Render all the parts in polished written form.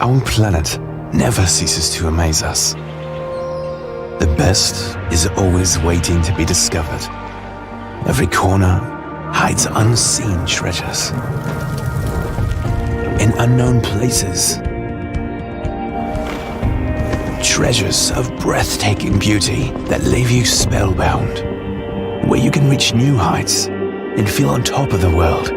Our planet never ceases to amaze us. The best is always waiting to be discovered. Every corner hides unseen treasures. In unknown places, treasures of breathtaking beauty that leave you spellbound, where you can reach new heights and feel on top of the world.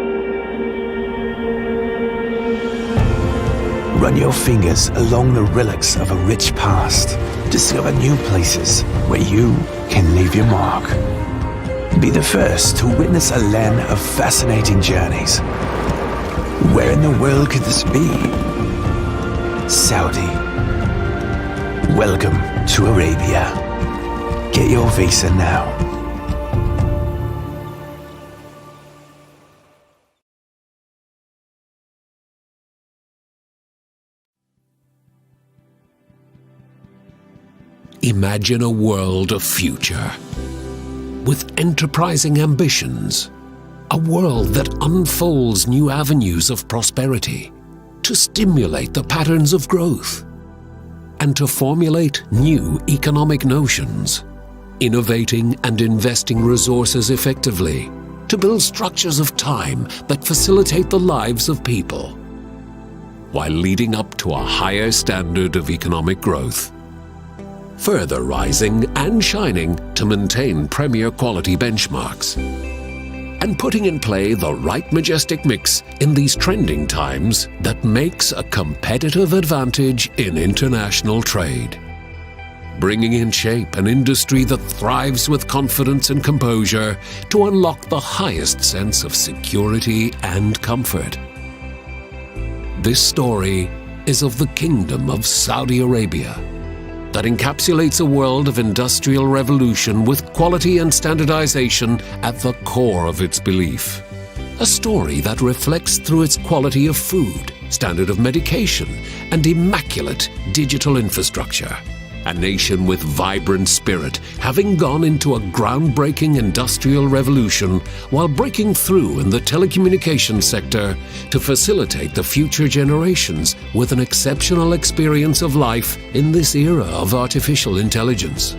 Run your fingers along the relics of a rich past. Discover new places where you can leave your mark. Be the first to witness a land of fascinating journeys. Where in the world could this be? Saudi. Welcome to Arabia. Get your visa now. Imagine a world of future, with enterprising ambitions, a world that unfolds new avenues of prosperity to stimulate the patterns of growth and to formulate new economic notions, innovating and investing resources effectively to build structures of time that facilitate the lives of people, while leading up to a higher standard of economic growth, further rising and shining to maintain premier quality benchmarks, and putting in play the right majestic mix in these trending times that makes a competitive advantage in international trade, bringing in shape an industry that thrives with confidence and composure to unlock the highest sense of security and comfort. This story is of the Kingdom of Saudi Arabia, that encapsulates a world of industrial revolution with quality and standardization at the core of its belief. A story that reflects through its quality of food, standard of medication, and immaculate digital infrastructure. A nation with vibrant spirit, having gone into a groundbreaking industrial revolution while breaking through in the telecommunications sector to facilitate the future generations with an exceptional experience of life in this era of artificial intelligence.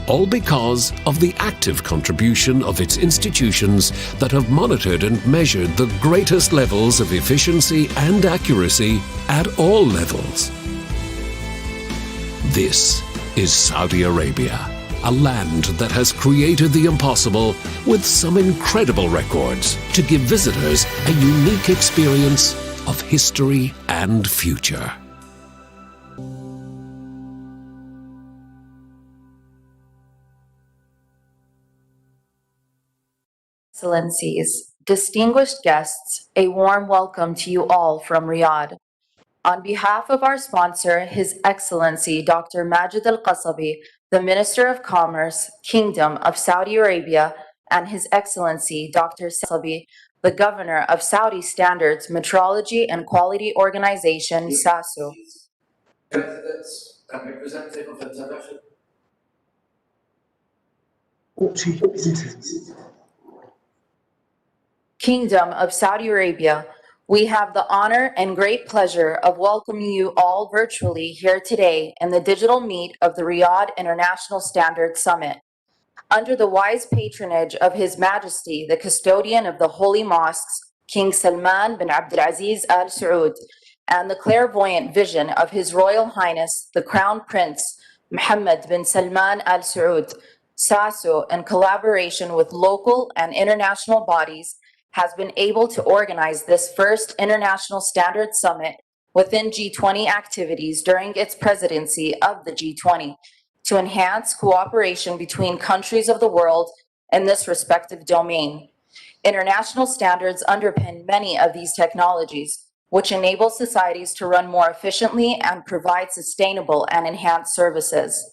All because of the active contribution of its institutions that have monitored and measured the greatest levels of efficiency and accuracy at all levels. This is Saudi Arabia, a land that has created the impossible with some incredible records to give visitors a unique experience of history and future. Excellencies, distinguished guests, a warm welcome to you all from Riyadh. On behalf of our sponsor, His Excellency Dr. Majid Al-Qasabi, the Minister of Commerce, Kingdom of Saudi Arabia, and His Excellency Dr. Qasabi, the Governor of Saudi Standards Metrology and Quality Organization, SASU. Candidates and representative of the television. Kingdom of Saudi Arabia, we have the honor and great pleasure of welcoming you all virtually here today in the digital meet of the Riyadh International Standards Summit. Under the wise patronage of His Majesty, the custodian of the Holy Mosques, King Salman bin Abdulaziz Al Saud, and the clairvoyant vision of His Royal Highness, the Crown Prince Mohammed bin Salman Al Saud, SASU, in collaboration with local and international bodies, has been able to organize this first International Standards Summit within G20 activities during its presidency of the G20 to enhance cooperation between countries of the world in this respective domain. International standards underpin many of these technologies, which enable societies to run more efficiently and provide sustainable and enhanced services.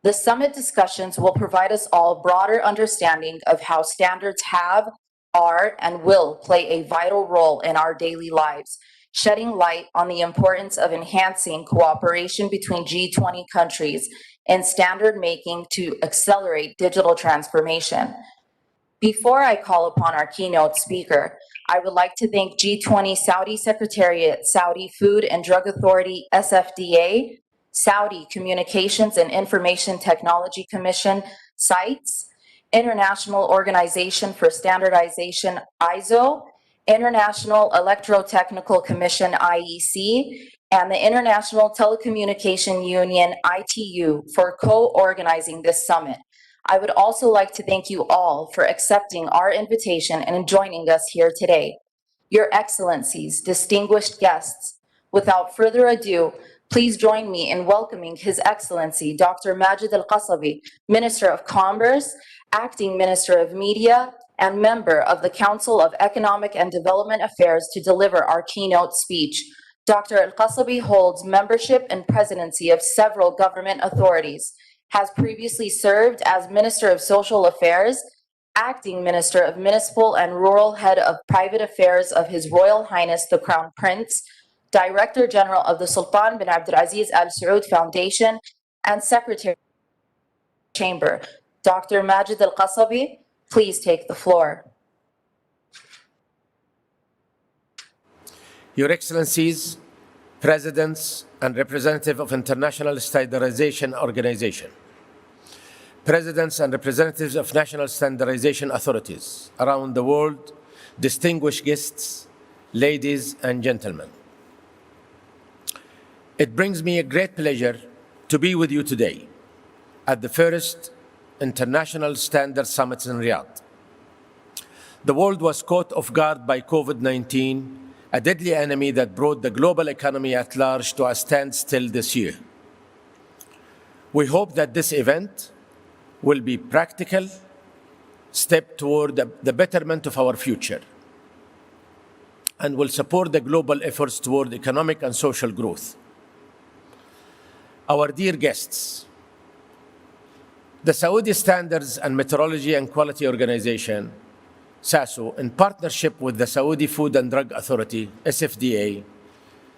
The summit discussions will provide us all broader understanding of how standards have, are, and will play a vital role in our daily lives, shedding light on the importance of enhancing cooperation between G20 countries in standard making to accelerate digital transformation. Before I call upon our keynote speaker, I would like to thank G20 Saudi Secretariat, Saudi Food and Drug Authority, SFDA, Saudi Communications and Information Technology Commission, CITES, International Organization for Standardization, ISO, International Electrotechnical Commission, IEC, and the International Telecommunication Union, ITU, for co-organizing this summit. I would also like to thank you all for accepting our invitation and joining us here today. Your Excellencies, distinguished guests, without further ado, please join me in welcoming His Excellency Dr. Majid Al-Qasabi, Minister of Commerce, Acting Minister of Media, and member of the Council of Economic and Development Affairs to deliver our keynote speech. Dr. Al-Qasabi holds membership and presidency of several government authorities, has previously served as Minister of Social Affairs, Acting Minister of Municipal and Rural Head of Private Affairs of His Royal Highness the Crown Prince, Director General of the Sultan bin Abdulaziz Al Saud Foundation, and Secretary of the Chamber. Dr. Majid Al-Qasabi, please take the floor. Your Excellencies, Presidents and Representatives of International Standardization Organization, Presidents and Representatives of National Standardization Authorities around the world, distinguished guests, ladies and gentlemen. It brings me a great pleasure to be with you today at the first International Standard Summit in Riyadh. The world was caught off guard by COVID-19, a deadly enemy that brought the global economy at large to a standstill this year. We hope that this event will be a practical step toward the betterment of our future and will support the global efforts toward economic and social growth. Our dear guests, the Saudi Standards and Metrology and Quality Organization, SASO, in partnership with the Saudi Food and Drug Authority, SFDA,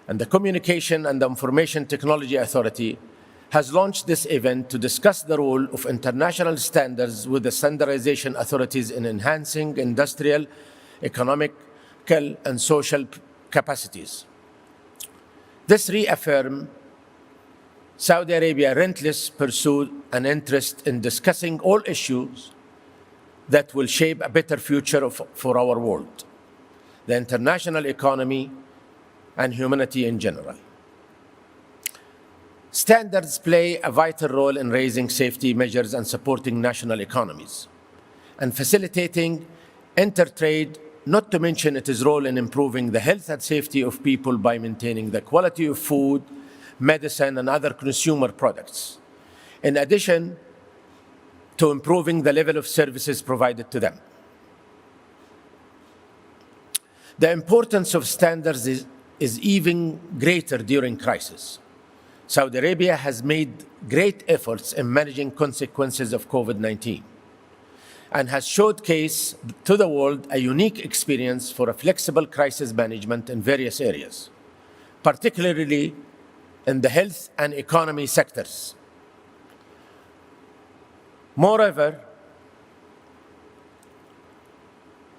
and the Communication and Information Technology Authority, has launched this event to discuss the role of international standards with the standardization authorities in enhancing industrial, economic, and social capacities. This reaffirms Saudi Arabia's relentless pursuit and interest in discussing all issues that will shape a better future for our world, the international economy, and humanity in general. Standards play a vital role in raising safety measures and supporting national economies, and facilitating intertrade, not to mention its role in improving the health and safety of people by maintaining the quality of food, medicine, and other consumer products, in addition to improving the level of services provided to them. The importance of standards is even greater during crisis. Saudi Arabia has made great efforts in managing consequences of COVID-19 and has showcased to the world a unique experience for a flexible crisis management in various areas, particularly in the health and economy sectors. Moreover,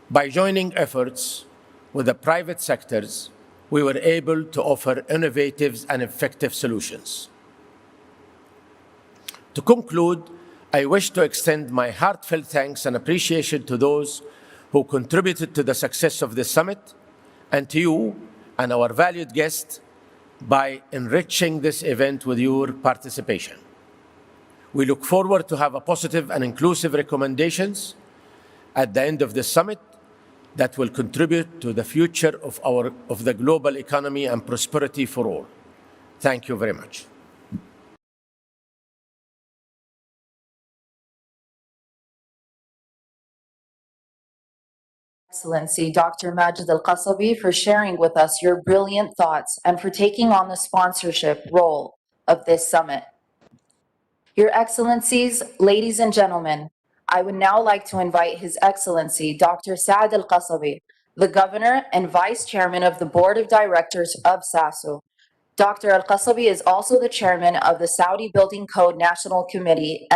by joining efforts with the private sectors, we were able to offer innovative and effective solutions. To conclude, I wish to extend my heartfelt thanks and appreciation to those who contributed to the success of this summit, and to you and our valued guests by enriching this event with your participation. We look forward to have a positive and inclusive recommendations at the end of the summit that will contribute to the future of the global economy and prosperity for all. Thank you very much. Excellency Dr. Majid Al-Qasabi, for sharing with us your brilliant thoughts and for taking on the sponsorship role of this summit. Your Excellencies, ladies and gentlemen, I would now like to invite His Excellency Dr. Saad Al-Qasabi, the Governor and Vice Chairman of the Board of Directors of SASO. Dr. Al-Qasabi is also the Chairman of the Saudi Building Code National Committee,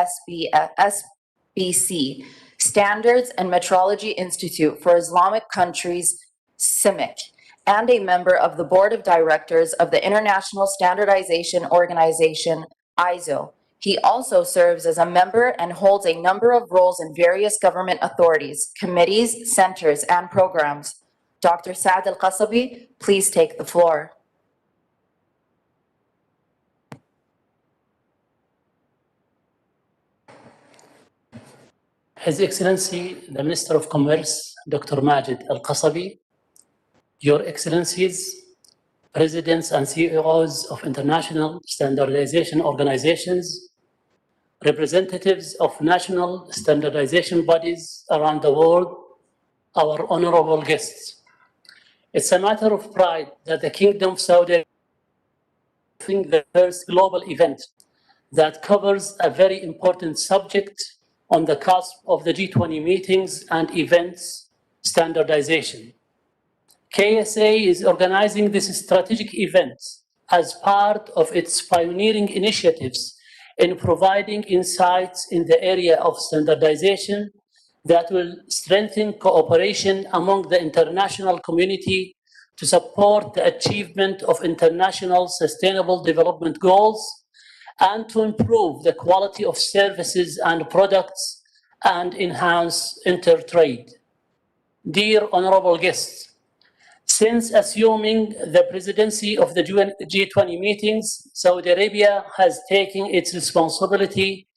SBC. Standards and Metrology Institute for Islamic Countries, CIMIC, and a member of the Board of Directors of the International Standardization Organization, ISO. He also serves as a member and holds a number of roles in various government authorities, committees, centers, and programs. Dr. Saad Al-Qasabi, please take the floor. His Excellency, the Minister of Commerce, Dr. Majid Al-Qasabi, Your Excellencies, Presidents and CEOs of international standardization organizations, representatives of national standardization bodies around the world, our honorable guests. It's a matter of pride that the Kingdom of Saudi Arabia, the first global event that covers a very important subject on the cusp of the G20 meetings and events, standardization. KSA is organizing this strategic event as part of its pioneering initiatives in providing insights in the area of standardization that will strengthen cooperation among the international community to support the achievement of international sustainable development goals and to improve the quality of services and products and enhance intertrade. Dear honorable guests, since assuming the presidency of the G20 meetings, Saudi Arabia has taken its responsibility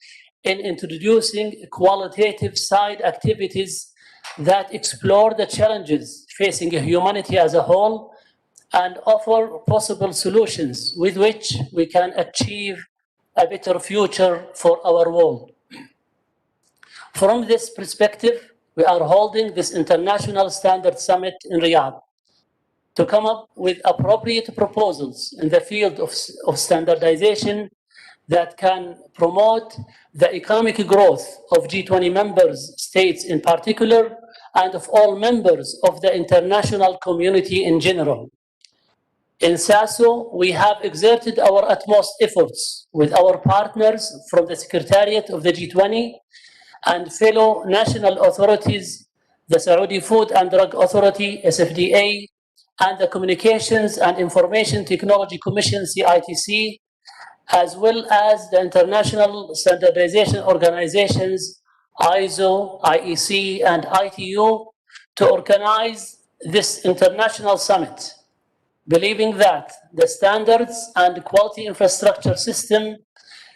in introducing qualitative side activities that explore the challenges facing humanity as a whole and offer possible solutions with which we can achieve a better future for our world. From this perspective, we are holding this International Standard Summit in Riyadh to come up with appropriate proposals in the field of standardization that can promote the economic growth of G20 members states in particular and of all members of the international community in general. In SASO, we have exerted our utmost efforts with our partners from the Secretariat of the G20 and fellow national authorities, the Saudi Food and Drug Authority, SFDA, and the Communications and Information Technology Commission, CITC, as well as the international standardization organizations, ISO, IEC, and ITU, to organize this international summit, believing that the standards and quality infrastructure system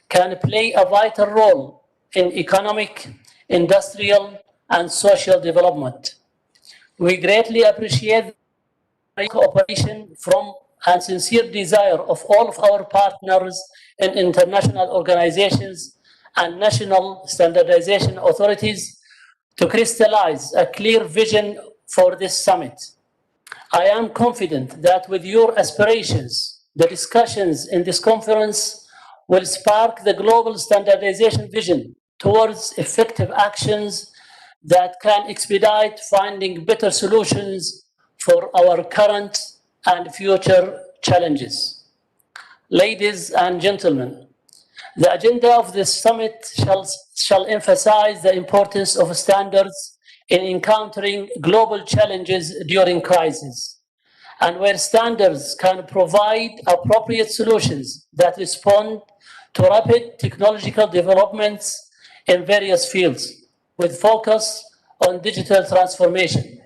can play a vital role in economic, industrial, and social development. We greatly appreciate the cooperation from and sincere desire of all of our partners in international organizations and national standardization authorities to crystallize a clear vision for this summit. I am confident that with your aspirations, the discussions in this conference will spark the global standardization vision towards effective actions that can expedite finding better solutions for our current and future challenges. Ladies and gentlemen, the agenda of this summit shall emphasize the importance of standards in encountering global challenges during crisis, and where standards can provide appropriate solutions that respond to rapid technological developments in various fields, with focus on digital transformation.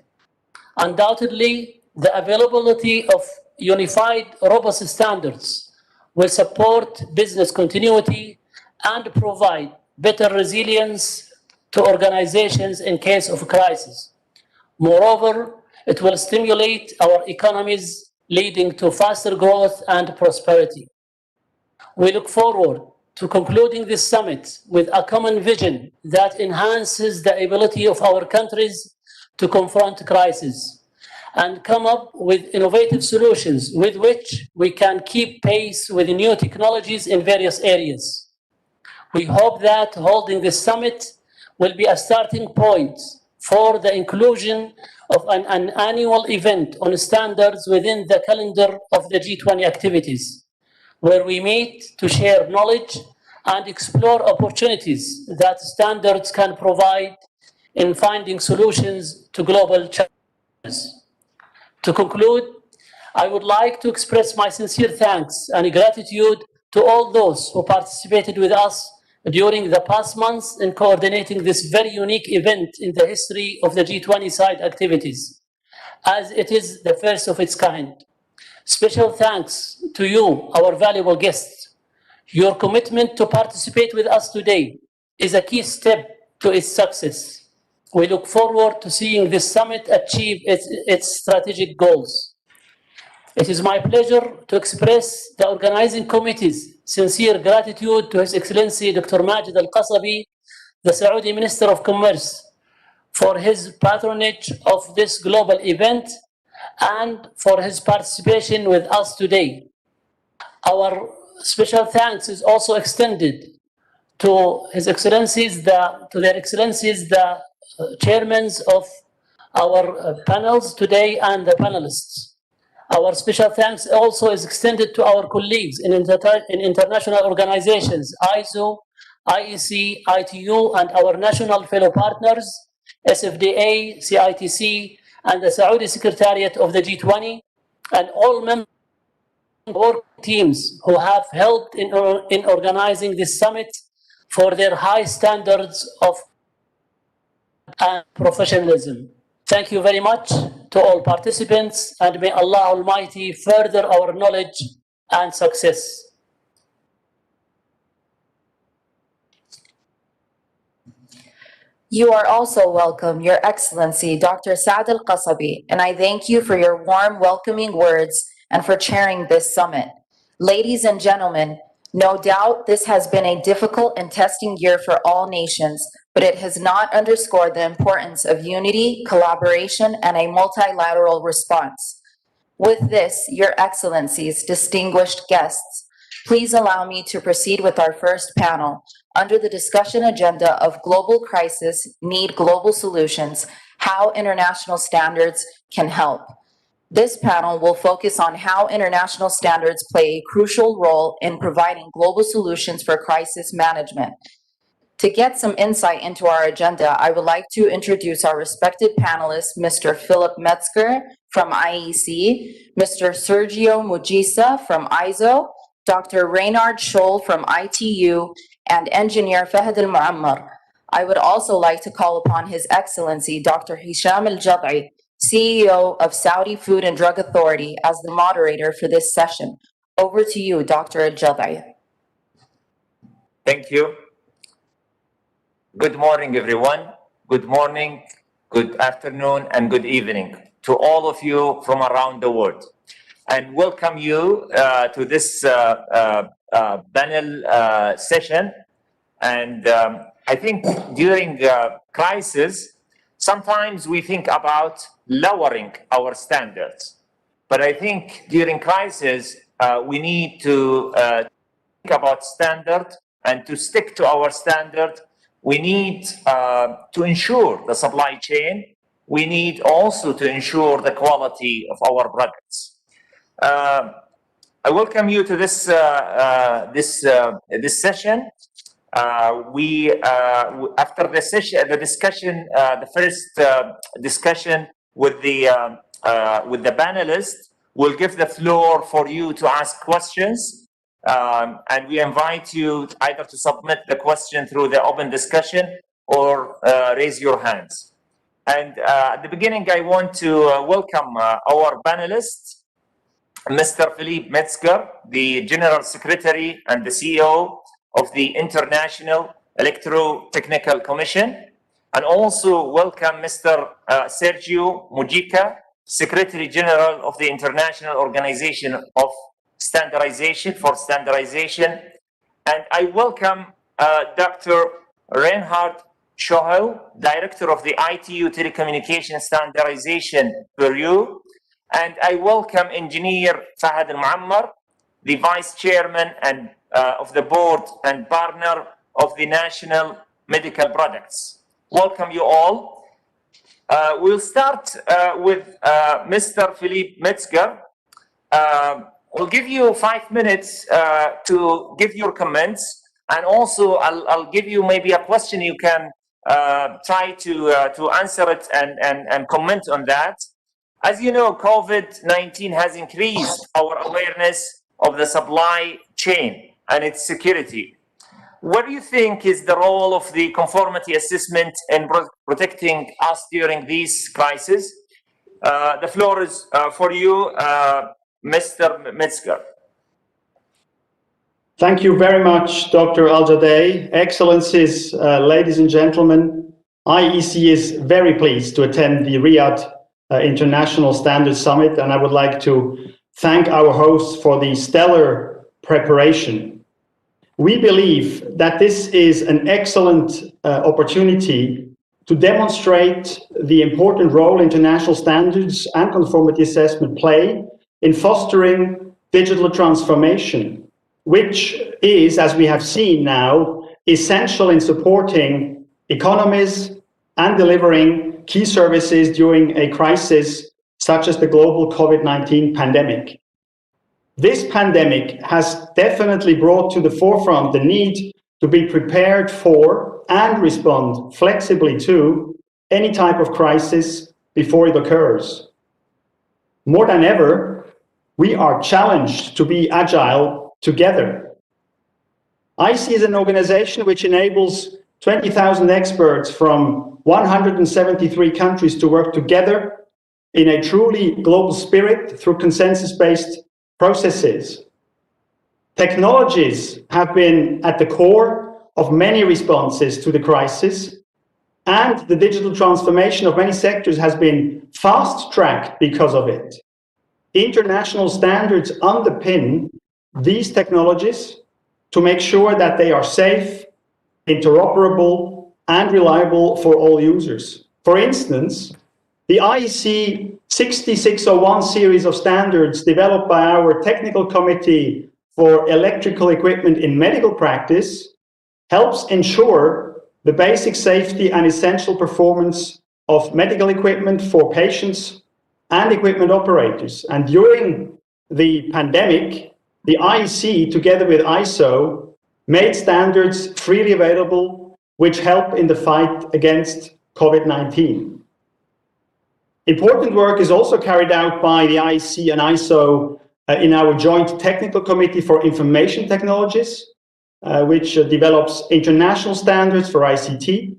Undoubtedly, the availability of unified, robust standards will support business continuity and provide better resilience to organizations in case of crisis. Moreover, it will stimulate our economies, leading to faster growth and prosperity. We look forward to concluding this summit with a common vision that enhances the ability of our countries to confront crisis and come up with innovative solutions with which we can keep pace with new technologies in various areas. We hope that holding this summit will be a starting point for the inclusion of an annual event on standards within the calendar of the G20 activities, where we meet to share knowledge and explore opportunities that standards can provide in finding solutions to global challenges. To conclude, I would like to express my sincere thanks and gratitude to all those who participated with us during the past months in coordinating this very unique event in the history of the G20 side activities, as it is the first of its kind. Special thanks to you, our valuable guests. Your commitment to participate with us today is a key step to its success. We look forward to seeing this summit achieve its strategic goals. It is my pleasure to express the organizing committee's sincere gratitude to His Excellency Dr. Majid Al-Qasabi, the Saudi Minister of Commerce, for his patronage of this global event and for his participation with us today. Our special thanks is also extended to His Excellencies, to their Excellencies, the chairmen of our panels today and the panelists. Our special thanks also is extended to our colleagues in international organizations, ISO, IEC, ITU, and our national fellow partners, SFDA, CITC, and the Saudi Secretariat of the G20, and all member work teams who have helped in organizing this summit for their high standards of professionalism. Thank you very much to all participants, and may Allah Almighty further our knowledge and success. You are also welcome, Your Excellency, Dr. Saad Al-Qasabi, and I thank you for your warm welcoming words and for chairing this summit. Ladies and gentlemen, no doubt this has been a difficult and testing year for all nations, but it has not underscored the importance of unity, collaboration, and a multilateral response. With this, Your Excellencies, distinguished guests, please allow me to proceed with our first panel under the discussion agenda of Global Crisis Need Global Solutions, How International Standards Can Help. This panel will focus on how international standards play a crucial role in providing global solutions for crisis management. To get some insight into our agenda, I would like to introduce our respected panelists, Mr. Philip Metzger from IEC, Mr. Sergio Mujisa from ISO, Dr. Reynard Scholl from ITU, and Engineer Fahd Al-Muammar. I would also like to call upon His Excellency, Dr. Hisham Al-Jad'i, CEO of Saudi Food and Drug Authority, as the moderator for this session. Over to you, Dr. Al-Jad'i. Thank you. Good morning, everyone. Good morning, good afternoon, and good evening to all of you from around the world. And welcome you to this panel session. And I think during crisis, sometimes we think about lowering our standards. But I think during crisis, we need to think about standard and to stick to our standard. We need to ensure the supply chain. We need also to ensure the quality of our products. I welcome you to this this session. After the session, the discussion, the first discussion with the panelists, we'll give the floor for you to ask questions. And we invite you either to submit the question through the open discussion or raise your hands. And at the beginning, I want to welcome our panelists, Mr. Philippe Metzger, the General Secretary and the CEO of the International Electrotechnical Commission, and also welcome Mr. Sergio Mujica, Secretary General of the International Organization of Standardization. And I welcome Dr. Reinhard Scholl, Director of the ITU Telecommunication Standardization Bureau, and I welcome Engineer Fahd Al-Muammar, the Vice Chairman and of the Board and Partner of the National Medical Products. Welcome you all. We'll start with Mr. Philippe Metzger. We'll give you 5 minutes to give your comments, and also I'll give you maybe a question you can try to answer it and comment on that. As you know, COVID-19 has increased our awareness of the supply chain and its security. What do you think is the role of the conformity assessment in protecting us during these crises? The floor is for you, Mr. Metzger. Thank you very much, Dr. Al-Jadei. Excellencies, ladies and gentlemen, IEC is very pleased to attend the Riyadh International Standards Summit, and I would like to thank our hosts for the stellar preparation. We believe that this is an excellent opportunity to demonstrate the important role international standards and conformity assessment play in fostering digital transformation, which is, as we have seen now, essential in supporting economies and delivering key services during a crisis such as the global COVID-19 pandemic. This pandemic has definitely brought to the forefront the need to be prepared for and respond flexibly to any type of crisis before it occurs. More than ever, we are challenged to be agile together. IEC is an organization which enables 20,000 experts from 173 countries to work together in a truly global spirit through consensus-based processes. Technologies have been at the core of many responses to the crisis, and the digital transformation of many sectors has been fast-tracked because of it. International standards underpin these technologies to make sure that they are safe, interoperable, and reliable for all users. For instance, the IEC 6601 series of standards developed by our Technical Committee for Electrical Equipment in Medical Practice helps ensure the basic safety and essential performance of medical equipment for patients and equipment operators. And during the pandemic, the IEC, together with ISO, made standards freely available, which help in the fight against COVID-19. Important work is also carried out by the IEC and ISO in our Joint Technical Committee for Information Technologies, which develops international standards for ICT.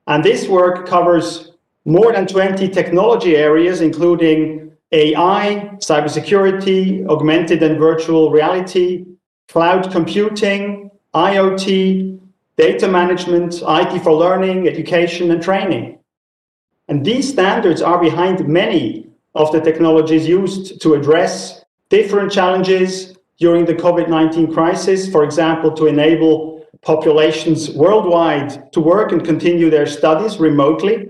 And this work covers more than 20 technology areas, including AI, cybersecurity, augmented and virtual reality, cloud computing, IoT, data management, IT for learning, education, and training. And these standards are behind many of the technologies used to address different challenges during the COVID-19 crisis, for example, to enable populations worldwide to work and continue their studies remotely,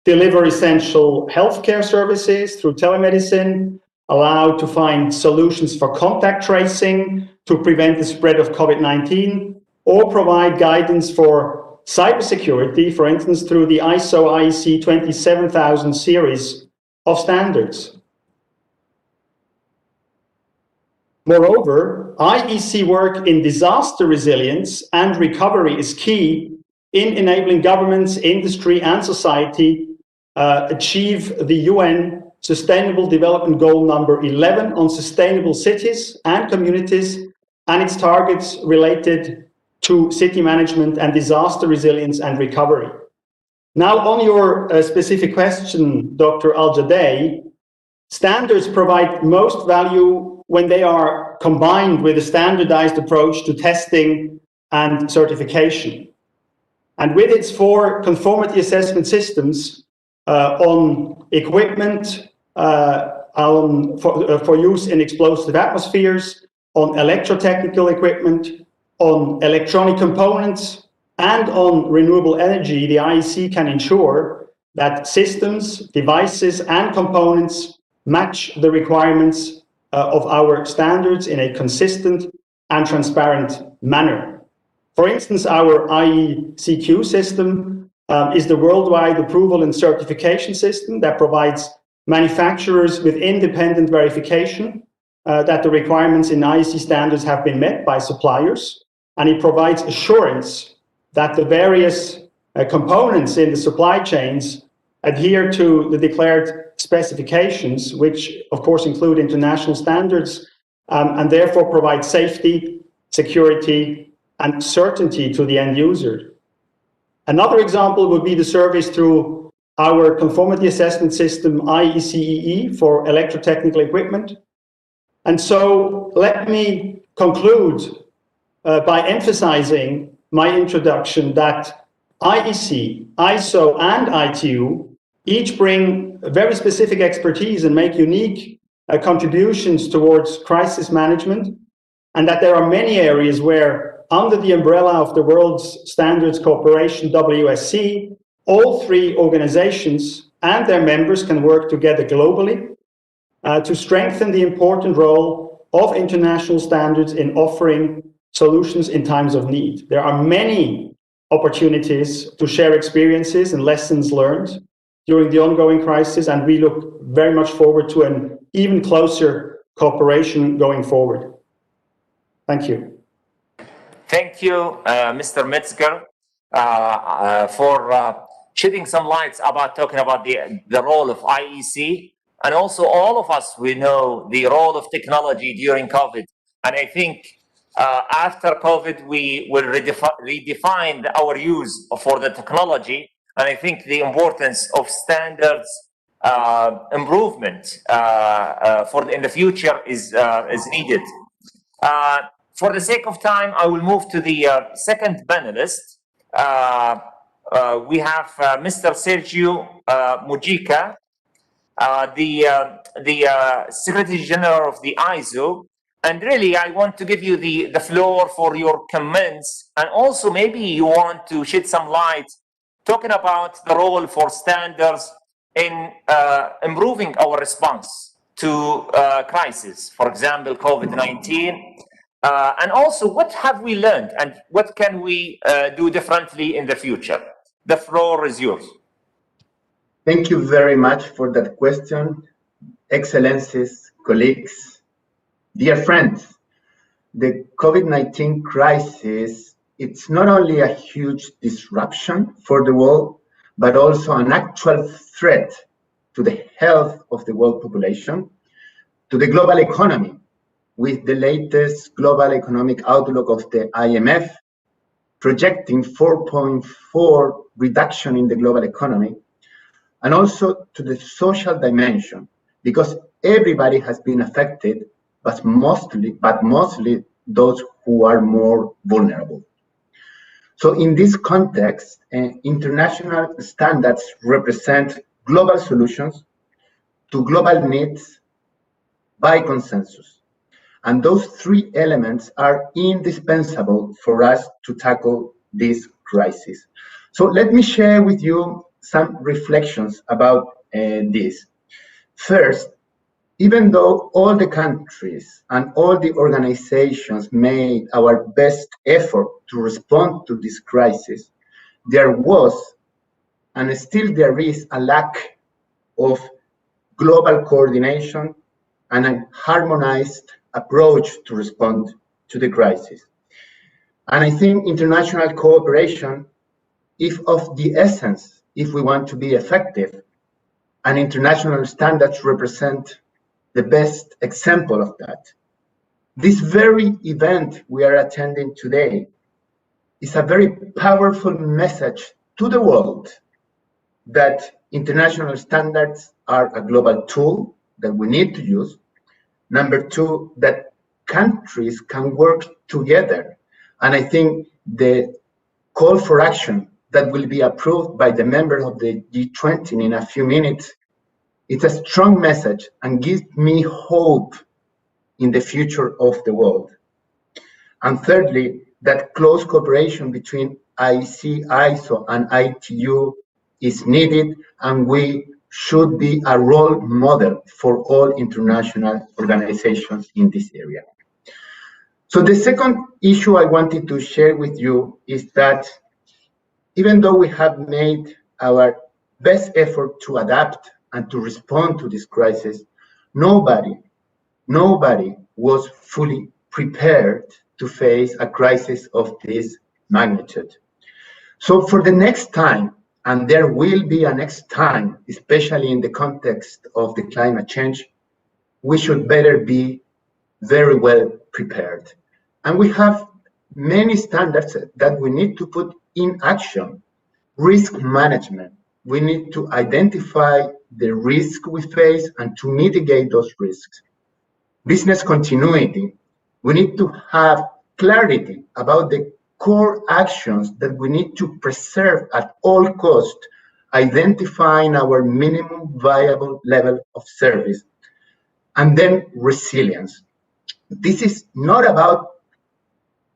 deliver essential healthcare services through telemedicine, allow to find solutions for contact tracing to prevent the spread of COVID-19, or provide guidance for cybersecurity, for instance, through the ISO IEC 27000 series of standards. Moreover, IEC work in disaster resilience and recovery is key in enabling governments, industry, and society achieve the UN Sustainable Development Goal number 11 on sustainable cities and communities and its targets related to city management and disaster resilience and recovery. Now, on your specific question, Dr. Al-Jadei, standards provide most value when they are combined with a standardized approach to testing and certification. And with its 4 conformity assessment systems on equipment for use in explosive atmospheres, on electrotechnical equipment, on electronic components, and on renewable energy, the IEC can ensure that systems, devices, and components match the requirements of our standards in a consistent and transparent manner. For instance, our IECQ system is the worldwide approval and certification system that provides manufacturers with independent verification that the requirements in IEC standards have been met by suppliers, and it provides assurance that the various components in the supply chains adhere to the declared specifications, which of course include international standards, and therefore provide safety, security, and certainty to the end user. Another example would be the service through our conformity assessment system, IECEE, for electrotechnical equipment. And so let me conclude by emphasizing my introduction that IEC, ISO, and ITU each bring very specific expertise and make unique contributions towards crisis management, and that there are many areas where, under the umbrella of the World's Standards Corporation, WSC, all three organizations and their members can work together globally to strengthen the important role of international standards in offering solutions in times of need. There are many opportunities to share experiences and lessons learned during the ongoing crisis, and we look very much forward to an even closer cooperation going forward. Thank you. Thank you, Mr. Metzger, for shedding some lights about talking about the role of IEC. And also all of us, we know the role of technology during COVID. And I think after COVID, we will redefine our use for the technology. And I think the importance of standards improvement in the future is needed. For the sake of time, I will move to the second panelist. We have Mr. Sergio Mujica, the Secretary General of the ISO. And really, I want to give you the floor for your comments. And also, maybe you want to shed some light talking about the role for standards in improving our response to crisis, for example, COVID-19. And also, what have we learned and what can we do differently in the future? The floor is yours. Thank you very much for that question. Excellencies, colleagues, dear friends, the COVID-19 crisis, it's not only a huge disruption for the world, but also an actual threat to the health of the world population, to the global economy, with the latest global economic outlook of the IMF projecting 4.4 reduction in the global economy, and also to the social dimension, because everybody has been affected, but mostly those who are more vulnerable. So in this context, international standards represent global solutions to global needs by consensus. And those three elements are indispensable for us to tackle this crisis. So let me share with you some reflections about this. First, even though all the countries and all the organizations made our best effort to respond to this crisis, there was and still there is a lack of global coordination and a harmonized approach to respond to the crisis. And I think international cooperation is of the essence if we want to be effective, and international standards represent the best example of that. This very event we are attending today is a very powerful message to the world that international standards are a global tool that we need to use. Number two, that countries can work together. And I think the call for action that will be approved by the members of the G20 in a few minutes, it's a strong message and gives me hope in the future of the world. And thirdly, that close cooperation between IC, ISO, and ITU is needed, and we should be a role model for all international organizations in this area. So the second issue I wanted to share with you is that even though we have made our best effort to adapt and to respond to this crisis, nobody was fully prepared to face a crisis of this magnitude. So for the next time, and there will be a next time, especially in the context of the climate change, we should better be very well prepared. And we have many standards that we need to put in action. Risk management. We need to identify the risk we face and to mitigate those risks. Business continuity. We need to have clarity about the core actions that we need to preserve at all costs, identifying our minimum viable level of service. And then resilience. This is not about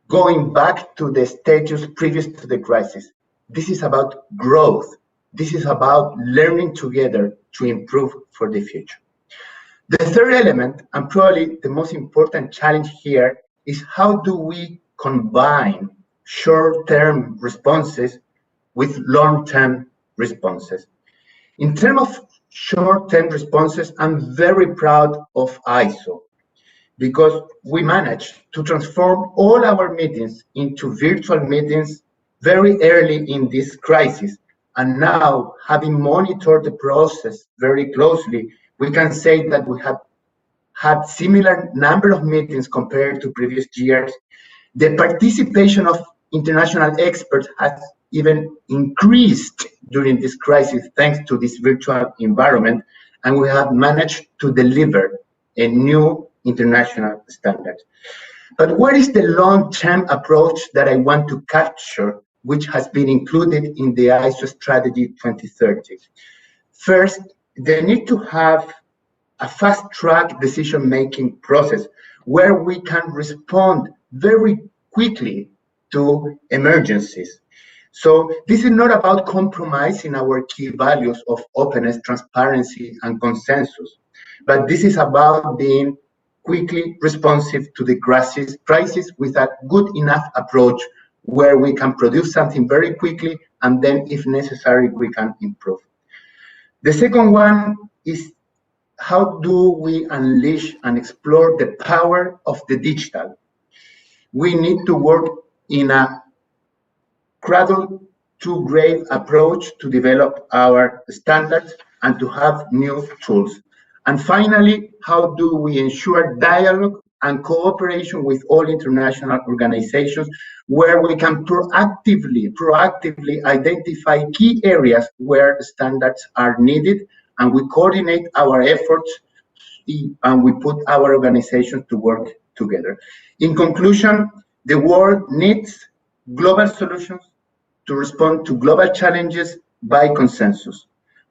going back to the status previous to the crisis. This is about growth. This is about learning together to improve for the future. The third element, and probably the most important challenge here, is how do we combine short-term responses with long-term responses. In terms of short-term responses, I'm very proud of ISO because we managed to transform all our meetings into virtual meetings very early in this crisis. And now, having monitored the process very closely, we can say that we have had similar number of meetings compared to previous years. The participation of international experts has even increased during this crisis thanks to this virtual environment, and we have managed to deliver a new international standard. But what is the long-term approach that I want to capture, which has been included in the ISO strategy 2030? First, they need to have a fast-track decision-making process where we can respond very quickly to emergencies. So this is not about compromising our key values of openness, transparency, and consensus, but this is about being quickly responsive to the crisis with a good enough approach where we can produce something very quickly and then, if necessary, we can improve. The second one is how do we unleash and explore the power of the digital? We need to work in a cradle-to-grave approach to develop our standards and to have new tools. And finally, how do we ensure dialogue and cooperation with all international organizations where we can proactively identify key areas where standards are needed, and we coordinate our efforts and we put our organizations to work together. In conclusion, the world needs global solutions to respond to global challenges by consensus.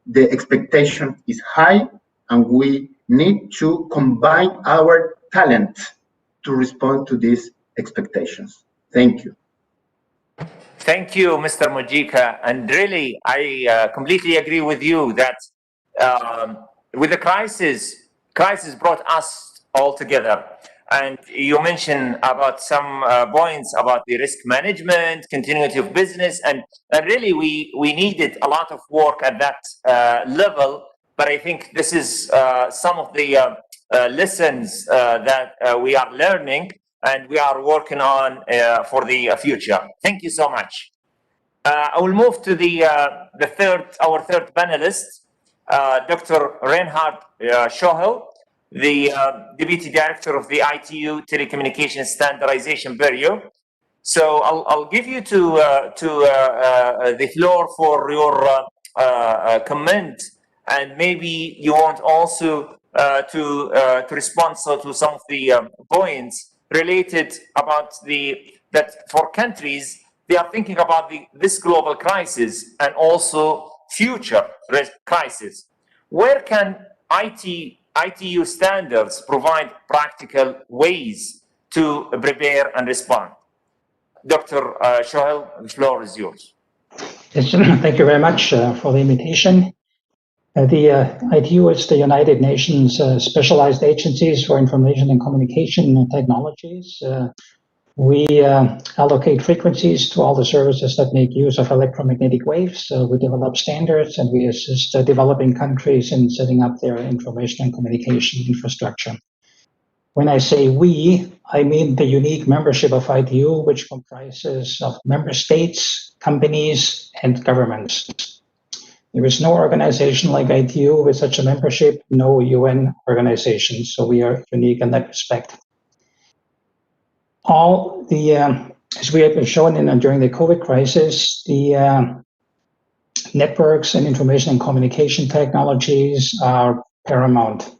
The expectation is high, and we need to combine our talent to respond to these expectations. Thank you. Thank you, Mr. Mujika. And really, I completely agree with you that with the crisis brought us all together. And you mentioned about some points about the risk management, continuity of business, and really we needed a lot of work at that level. But I think this is some of the lessons that we are learning and we are working on for the future. Thank you so much. I will move to our third panelist, Dr. Reinhard Schohel, the Deputy Director of the ITU Telecommunications Standardization Bureau. So I'll give you to the floor for your comment, and maybe you want also to respond to some of the points related about that for countries, they are thinking about this global crisis and also future crisis. Where can ITU standards provide practical ways to prepare and respond? Dr. Schohel, the floor is yours. Yes, thank you very much for the invitation. The ITU is the United Nations Specialized Agencies for Information and Communication Technologies. We allocate frequencies to all the services that make use of electromagnetic waves. We develop standards, and we assist developing countries in setting up their information and communication infrastructure. When I say we, I mean the unique membership of ITU, which comprises of member states, companies, and governments. There is no organization like ITU with such a membership, no UN organization, so we are unique in that respect. All the, as we have been shown during the COVID crisis, the networks and information and communication technologies are paramount.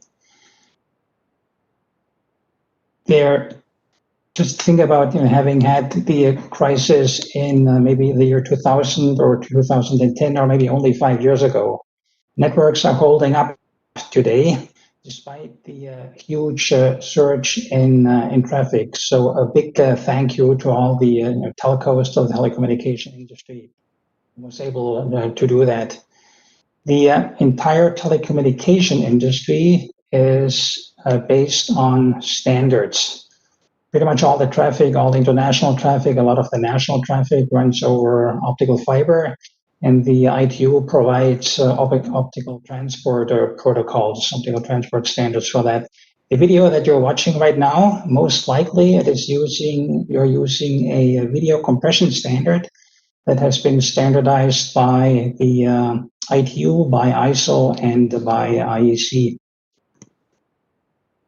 Just think about having had the crisis in maybe the year 2000 or 2010, or maybe only 5 years ago. Networks are holding up today, despite the huge surge in traffic. So a big thank you to all the telcos, to the telecommunication industry who was able to do that. The entire telecommunication industry is based on standards. Pretty much all the traffic, all the international traffic, a lot of the national traffic runs over optical fiber, and the ITU provides optical transport protocols, optical transport standards for that. The video that you're watching right now, most likely you're using a video compression standard that has been standardized by the ITU, by ISO, and by IEC.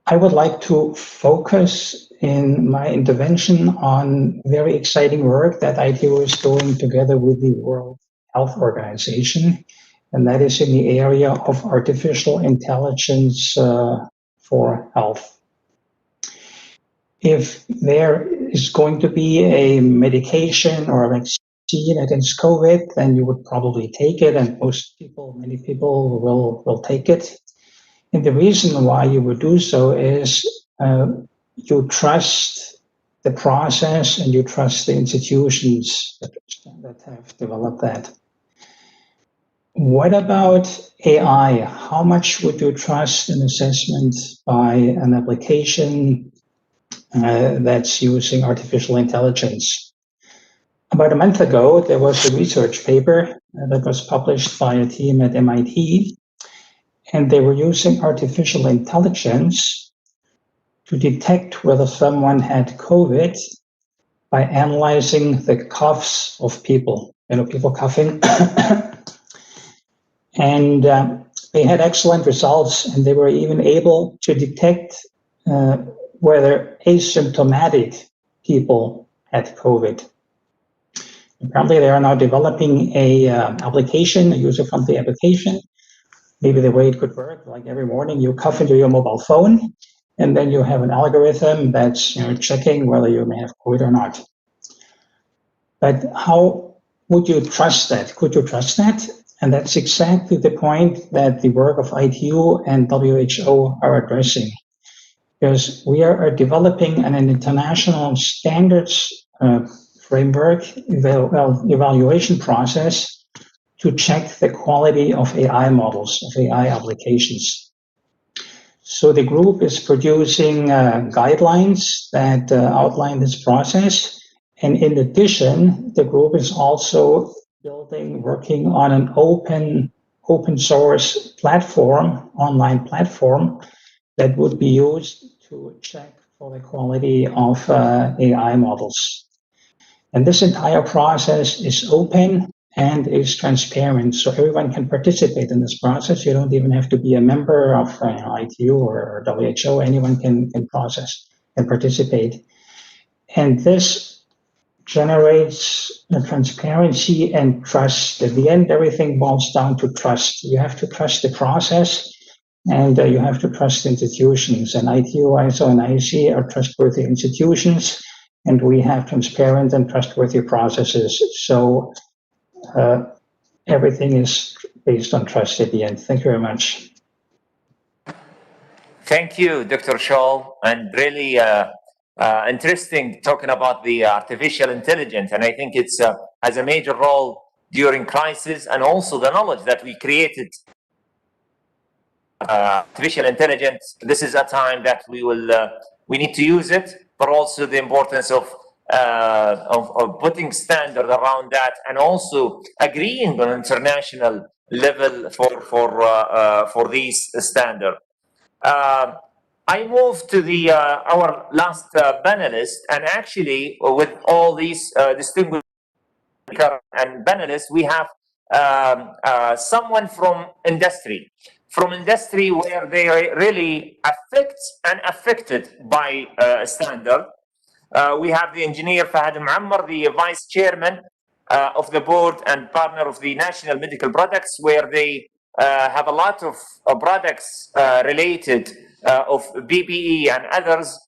I would like to focus in my intervention on very exciting work that ITU is doing together with the World Health Organization, and that is in the area of artificial intelligence for health. If there is going to be a medication or a vaccine against COVID, then you would probably take it, and many people will take it. And the reason why you would do so is you trust the process and you trust the institutions that have developed that. What about AI? How much would you trust an assessment by an application that's using artificial intelligence? About a month ago, there was a research paper that was published by a team at MIT, and they were using artificial intelligence to detect whether someone had COVID by analyzing the coughs of people, people coughing. And they had excellent results, and they were even able to detect whether asymptomatic people had COVID. Apparently, they are now developing a application, a user-friendly application. Maybe the way it could work, like every morning you cough into your mobile phone, and then you have an algorithm that's checking whether you may have COVID or not. But how would you trust that? Could you trust that? And that's exactly the point that the work of ITU and WHO are addressing. Because we are developing an international standards framework, evaluation process to check the quality of AI models, of AI applications. So the group is producing guidelines that outline this process. And in addition, the group is also working on an open source platform, online platform, that would be used to check for the quality of AI models. And this entire process is open and is transparent, so everyone can participate in this process. You don't even have to be a member of ITU or WHO. Anyone can participate. And this generates transparency and trust. At the end, everything boils down to trust. You have to trust the process, and you have to trust institutions. And ITU, ISO, and IEC are trustworthy institutions, and we have transparent and trustworthy processes. So everything is based on trust at the end. Thank you very much. Thank you, Dr. Scholl, and really interesting talking about the artificial intelligence. And I think it's has a major role during crisis, and also the knowledge that we created. Artificial intelligence, this is a time that we need to use it, but also the importance of putting standard around that, and also agreeing on international level for these standards. I move to the our last panelist, and actually with all these distinguished and panelists, we have someone from industry where they are really affected by standard. We have the engineer Fahad Muammar, the vice chairman of the board and partner of the National Medical Products, where they have a lot of products related of PPE and others,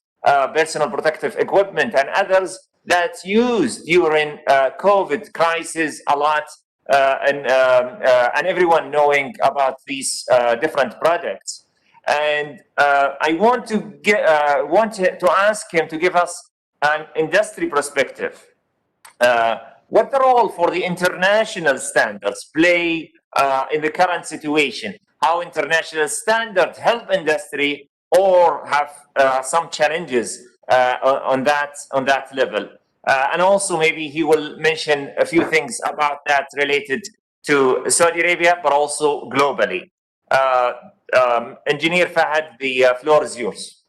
personal protective equipment and others that's used during COVID crisis a lot, and everyone knowing about these different products. And I want to ask him to give us an industry perspective. What the role for the international standards play in the current situation? How international standards help industry or have some challenges on that level? And also maybe he will mention a few things about that related to Saudi Arabia, but also globally. Engineer Fahad, the floor is yours.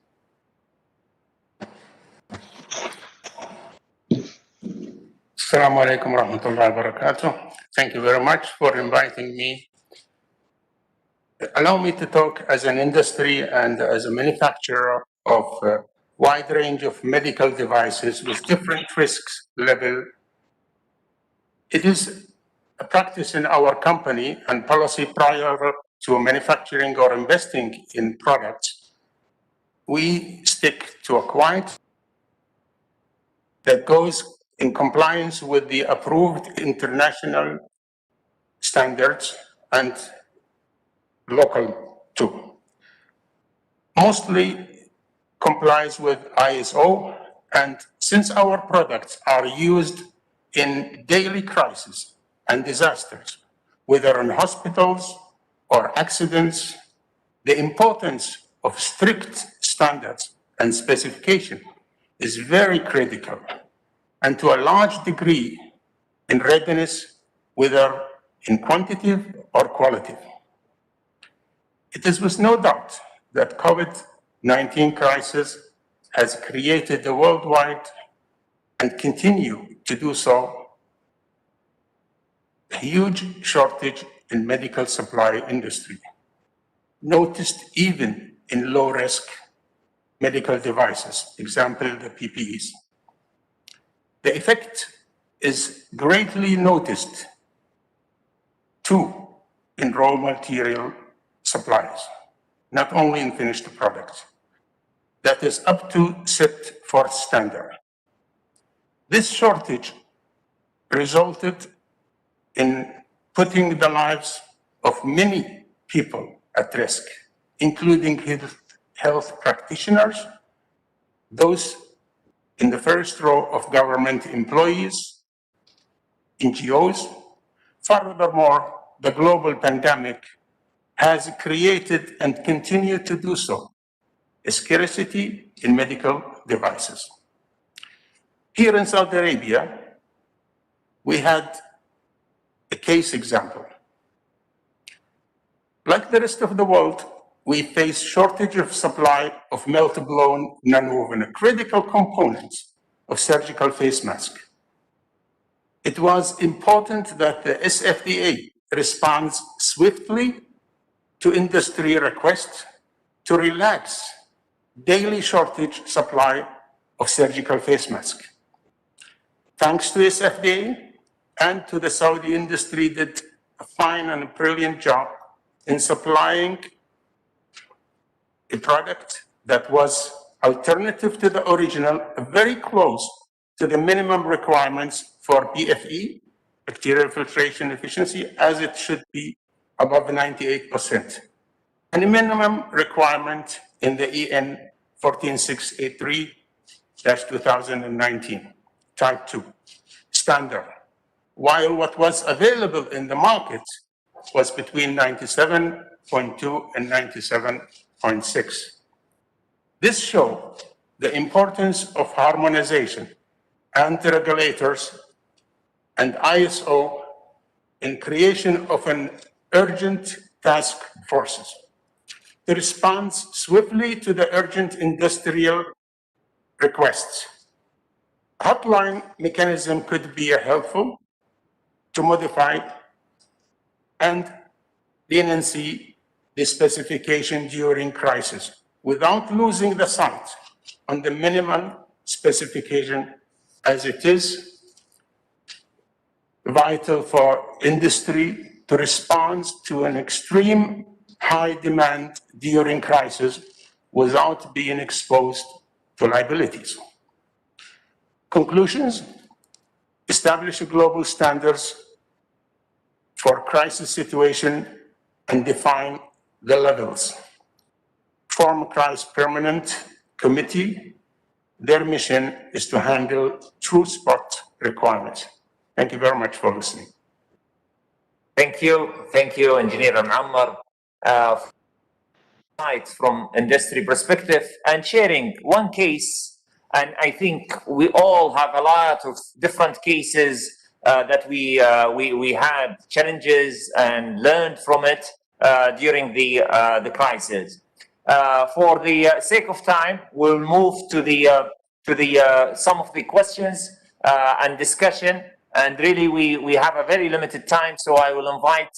Assalamu alaikum wa rahmatullahi wa barakatuh. Thank you very much for inviting me. Allow me to talk as an industry and as a manufacturer of a wide range of medical devices with different risks level. It is a practice in our company and policy prior to manufacturing or investing in products. We stick to a quiet that goes in compliance with the approved international standards and local too. Mostly complies with ISO, and since our products are used in daily crises and disasters, whether in hospitals or accidents, the importance of strict standards and specification is very critical, and to a large degree in readiness, whether in quantitative or qualitative. It is with no doubt that COVID-19 crisis has created a worldwide, and continue to do so, a huge shortage in medical supply industry, noticed even in low-risk medical devices, example, the PPEs. The effect is greatly noticed too in raw material supplies, not only in finished products. That is up to set forth standard. This shortage resulted in putting the lives of many people at risk, including health practitioners, those in the first row of government employees, NGOs. Furthermore, the global pandemic has created and continued to do so, a scarcity in medical devices. Here in Saudi Arabia, we had a case example. Like the rest of the world, we face shortage of supply of melt-blown nonwoven, critical components of surgical face mask. It was important that the SFDA responds swiftly to industry requests to relax daily shortage supply of surgical face mask. Thanks to SFDA and to the Saudi industry did a fine and brilliant job in supplying a product that was alternative to the original, very close to the minimum requirements for BFE, bacterial filtration efficiency, as it should be above 98%. And a minimum requirement in the EN 14683-2019, type 2 standard, while what was available in the market was between 97.2 and 97.6. This shows the importance of harmonization and the regulators and ISO in creation of an urgent task forces. to respond swiftly to the urgent industrial requests. Hotline mechanism could be helpful to modify and leniency the specification during crisis without losing the sight on the minimum specification, as it is vital for industry to respond to an extreme high demand during crisis without being exposed to liabilities. Conclusions: establish global standards for crisis situation and define the levels. Form a crisis permanent committee. Their mission is to handle true spot requirements. Thank you very much for listening. Thank you, Engineer Muammar, from industry perspective and sharing one case. And I think we all have a lot of different cases that we had challenges and learned from it during the crisis. For the sake of time, we'll move to the some of the questions and discussion. And really, we have a very limited time, so I will invite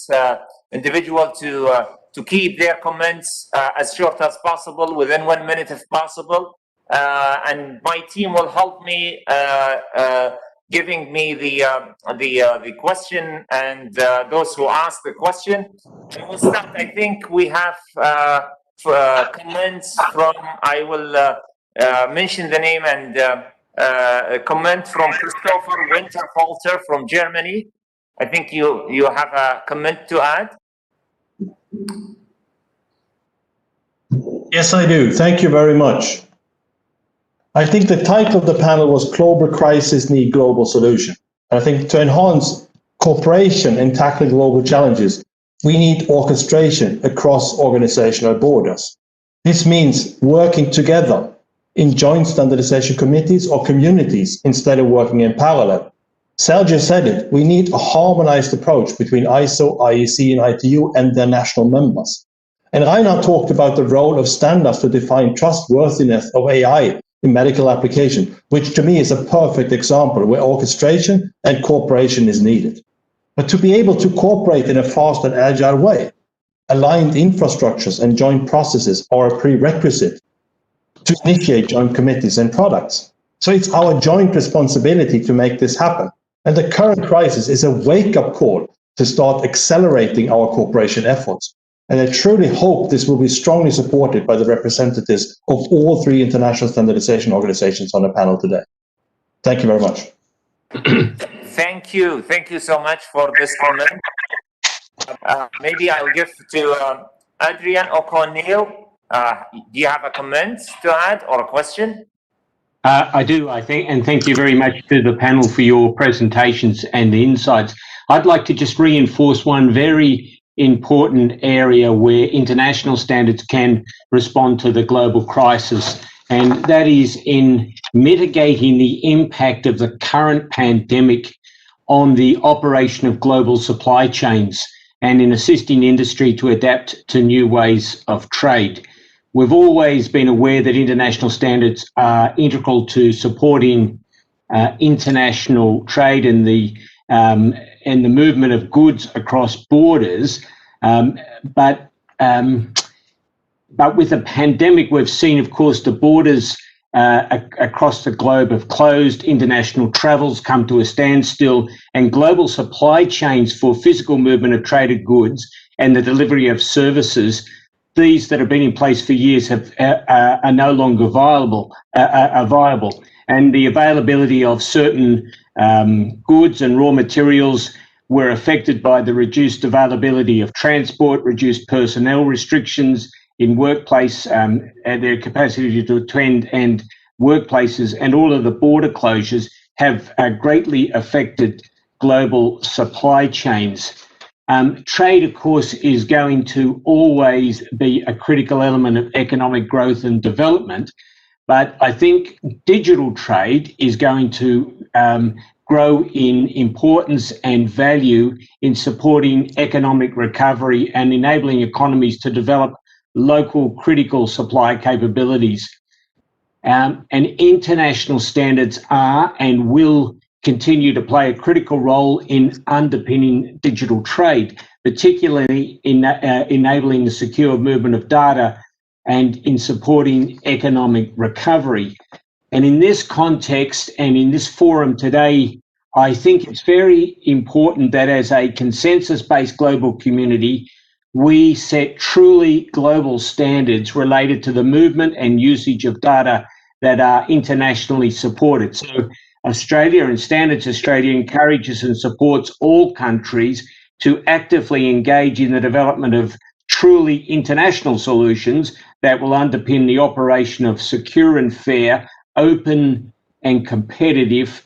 individuals to keep their comments as short as possible, within 1 minute if possible. And my team will help me giving me the question and those who ask the question. And we'll start. I think we have comments from. I will mention the name and a comment from Christopher Winterhalter from Germany. I think you have a comment to add. Yes, I do. Thank you very much. I think the title of the panel was Global Crisis Need Global Solution. And I think to enhance cooperation in tackling global challenges, we need orchestration across organizational borders. This means working together in joint standardization committees or communities instead of working in parallel. Sergio said it, we need a harmonized approach between ISO, IEC, and ITU and their national members. And Reinhard talked about the role of standards to define trustworthiness of AI in medical application, which to me is a perfect example where orchestration and cooperation is needed. But to be able to cooperate in a fast and agile way, aligned infrastructures and joint processes are a prerequisite to initiate joint committees and products. So it's our joint responsibility to make this happen. And the current crisis is a wake-up call to start accelerating our cooperation efforts. And I truly hope this will be strongly supported by the representatives of all three international standardization organizations on the panel today. Thank you very much. Thank you so much for this comment. Maybe I'll give to Adrian O'Connell. Do you have a comment to add or a question? I do, I think, and thank you very much to the panel for your presentations and the insights. I'd like to just reinforce one very important area where international standards can respond to the global crisis, and that is in mitigating the impact of the current pandemic on the operation of global supply chains and in assisting industry to adapt to new ways of trade. We've always been aware that international standards are integral to supporting international trade and the movement of goods across borders. But with the pandemic, we've seen, of course, the borders across the globe have closed, international travel's come to a standstill, and global supply chains for physical movement of traded goods and the delivery of services, these that have been in place for years are no longer viable. And the availability of certain goods and raw materials were affected by the reduced availability of transport, reduced personnel restrictions in workplace, and their capacity to attend and workplaces, and all of the border closures have greatly affected global supply chains. Trade, of course, is going to always be a critical element of economic growth and development, but I think digital trade is going to grow in importance and value in supporting economic recovery and enabling economies to develop local critical supply capabilities. And international standards are and will continue to play a critical role in underpinning digital trade, particularly in enabling the secure movement of data and in supporting economic recovery. And in this context and in this forum today, I think it's very important that as a consensus-based global community, we set truly global standards related to the movement and usage of data that are internationally supported. So Australia and Standards Australia encourages and supports all countries to actively engage in the development of truly international solutions that will underpin the operation of secure and fair, open and competitive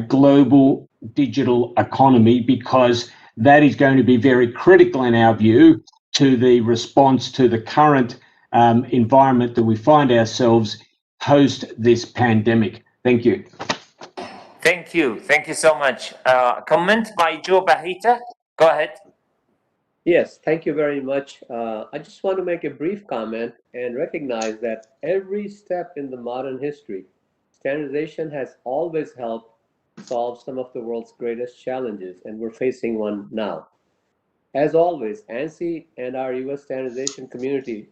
global digital economy, because that is going to be very critical in our view to the response to the current environment that we find ourselves post this pandemic. Thank you. Thank you. Thank you so much. Comment by Joe Bahita. Go ahead. Yes, thank you very much. I just want to make a brief comment and recognize that every step in the modern history, standardization has always helped solve some of the world's greatest challenges, and we're facing one now. As always, ANSI and our US standardization community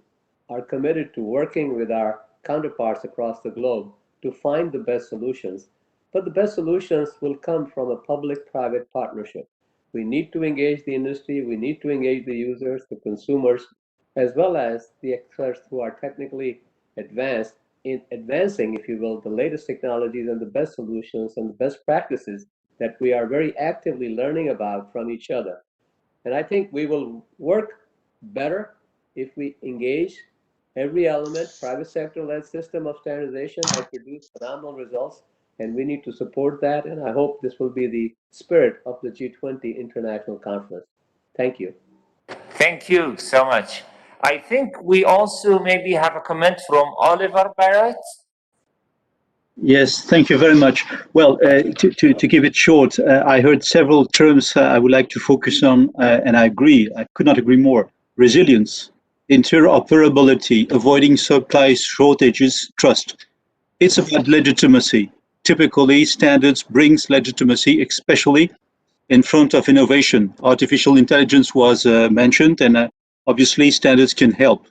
are committed to working with our counterparts across the globe to find the best solutions, but the best solutions will come from a public-private partnership. We need to engage the industry, we need to engage the users, the consumers, as well as the experts who are technically advanced in advancing, if you will, the latest technologies and the best solutions and the best practices that we are very actively learning about from each other. And I think we will work better if we engage every element. Private sector-led system of standardization has produced phenomenal results, and we need to support that. And I hope this will be the spirit of the G20 International Conference. Thank you. Thank you so much. I think we also maybe have a comment from Oliver Barrett. Yes, thank you very much. Well, to keep it short, I heard several terms I would like to focus on, and I agree. I could not agree more. Resilience, interoperability, avoiding supply shortages, trust. It's about legitimacy. Typically, standards brings legitimacy, especially in front of innovation. Artificial intelligence was mentioned, and obviously standards can help.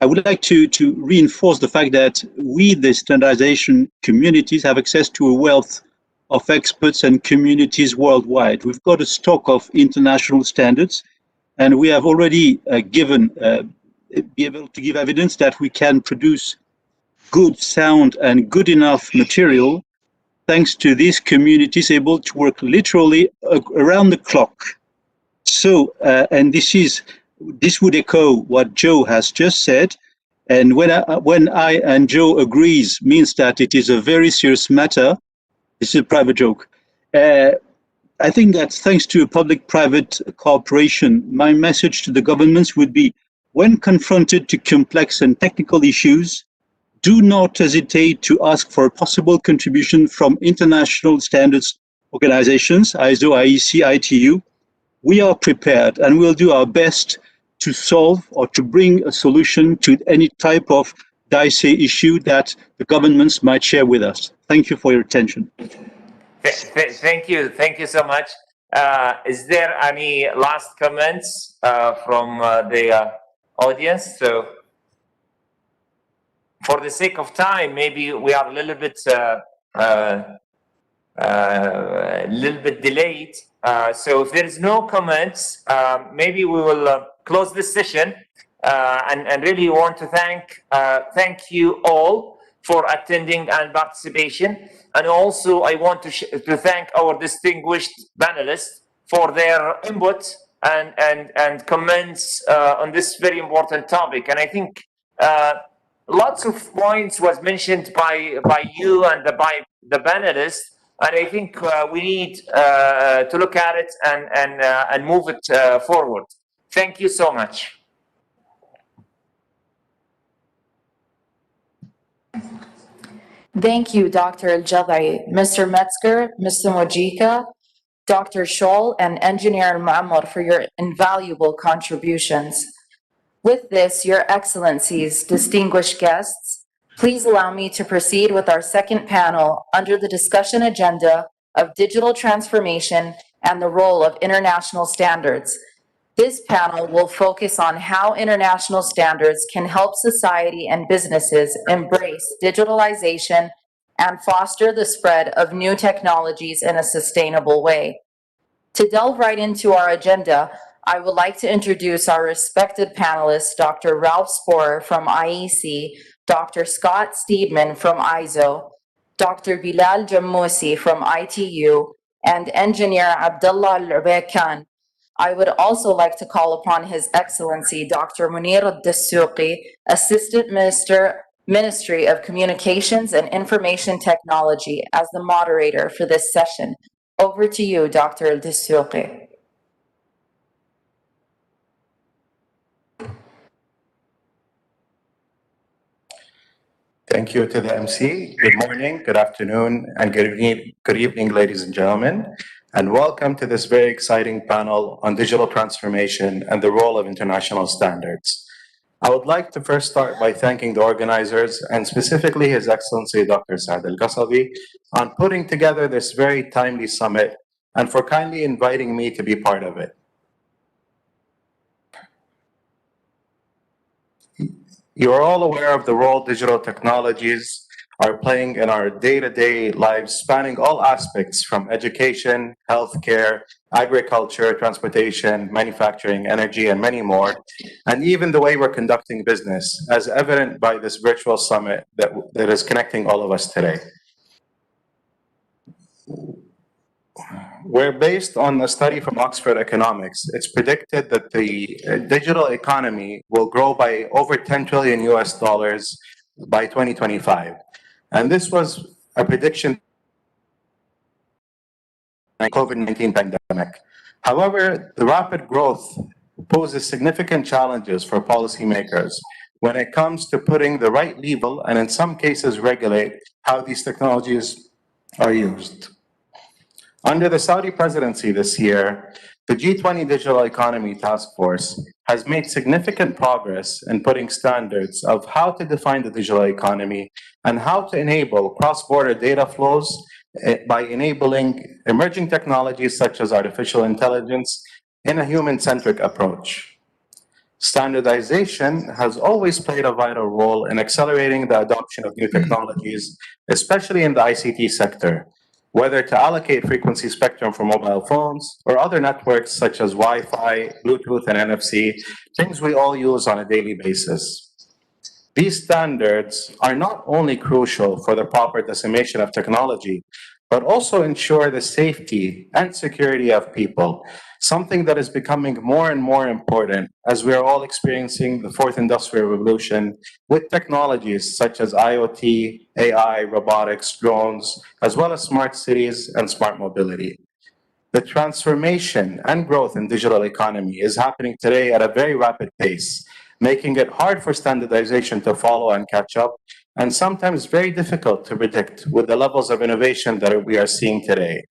I would like to reinforce the fact that we, the standardization communities, have access to a wealth of experts and communities worldwide. We've got a stock of international standards, and we have already be able to give evidence that we can produce good, sound, and good enough material thanks to these communities able to work literally around the clock. So, and this would echo what Joe has just said, and when I and Joe agrees means that it is a very serious matter. This is a private joke. I think that thanks to a public-private cooperation, my message to the governments would be, when confronted to complex and technical issues, do not hesitate to ask for a possible contribution from international standards organizations, ISO, IEC, ITU. We are prepared and we'll do our best to solve or to bring a solution to any type of dicey issue that the governments might share with us. Thank you for your attention. Thank you so much. Is there any last comments from the audience? So, for the sake of time, maybe we are a little bit delayed. So if there is no comments, maybe we will close this session. And really want to thank you all for attending and participation. And also I want to thank our distinguished panelists for their input and comments on this very important topic. And I think lots of points was mentioned by you and by the panelists. And I think we need to look at it and move it forward. Thank you so much. Thank you, Dr. Al-Jadari, Mr. Metzger, Mr. Mojika, Dr. Scholl, and Engineer Muammar for your invaluable contributions. With this, Your Excellencies, distinguished guests, please allow me to proceed with our second panel under the discussion agenda of digital transformation and the role of international standards. This panel will focus on how international standards can help society and businesses embrace digitalization and foster the spread of new technologies in a sustainable way. To delve right into our agenda, I would like to introduce our respected panelists, Dr. Ralph Sporer from IEC, Dr. Scott Steedman from ISO, Dr. Bilal Jamousi from ITU, and Engineer Abdullah Al-Ubaikan. I would also like to call upon His Excellency Dr. Munir Al-Dessouqi, Assistant Minister, Ministry of Communications and Information Technology, as the moderator for this session. Over to you, Dr. Al-Dessouqi. Thank you to the MC. Good morning, good afternoon, and good evening, ladies and gentlemen, and welcome to this very exciting panel on digital transformation and the role of international standards. I would like to first start by thanking the organizers and specifically His Excellency Dr. Saad Al-Qasabi on putting together this very timely summit and for kindly inviting me to be part of it. You are all aware of the role digital technologies are playing in our day-to-day lives, spanning all aspects from education, healthcare, agriculture, transportation, manufacturing, energy, and many more, and even the way we're conducting business, as evident by this virtual summit that is connecting all of us today. We're based on a study from Oxford Economics. It's predicted that the digital economy will grow by over 10 trillion US dollars by 2025. And this was a prediction of the COVID-19 pandemic. However, the rapid growth poses significant challenges for policymakers when it comes to putting the right level and in some cases regulate how these technologies are used. Under the Saudi presidency this year, the G20 Digital Economy Task Force has made significant progress in putting standards of how to define the digital economy and how to enable cross-border data flows by enabling emerging technologies such as artificial intelligence in a human-centric approach. Standardization has always played a vital role in accelerating the adoption of new technologies, especially in the ICT sector, whether to allocate frequency spectrum for mobile phones or other networks such as Wi-Fi, Bluetooth, and NFC, things we all use on a daily basis. These standards are not only crucial for the proper dissemination of technology, but also ensure the safety and security of people, something that is becoming more and more important as we are all experiencing the fourth industrial revolution with technologies such as IoT, AI, robotics, drones, as well as smart cities and smart mobility. The transformation and growth in digital economy is happening today at a very rapid pace, making it hard for standardization to follow and catch up, and sometimes very difficult to predict with the levels of innovation that we are seeing today.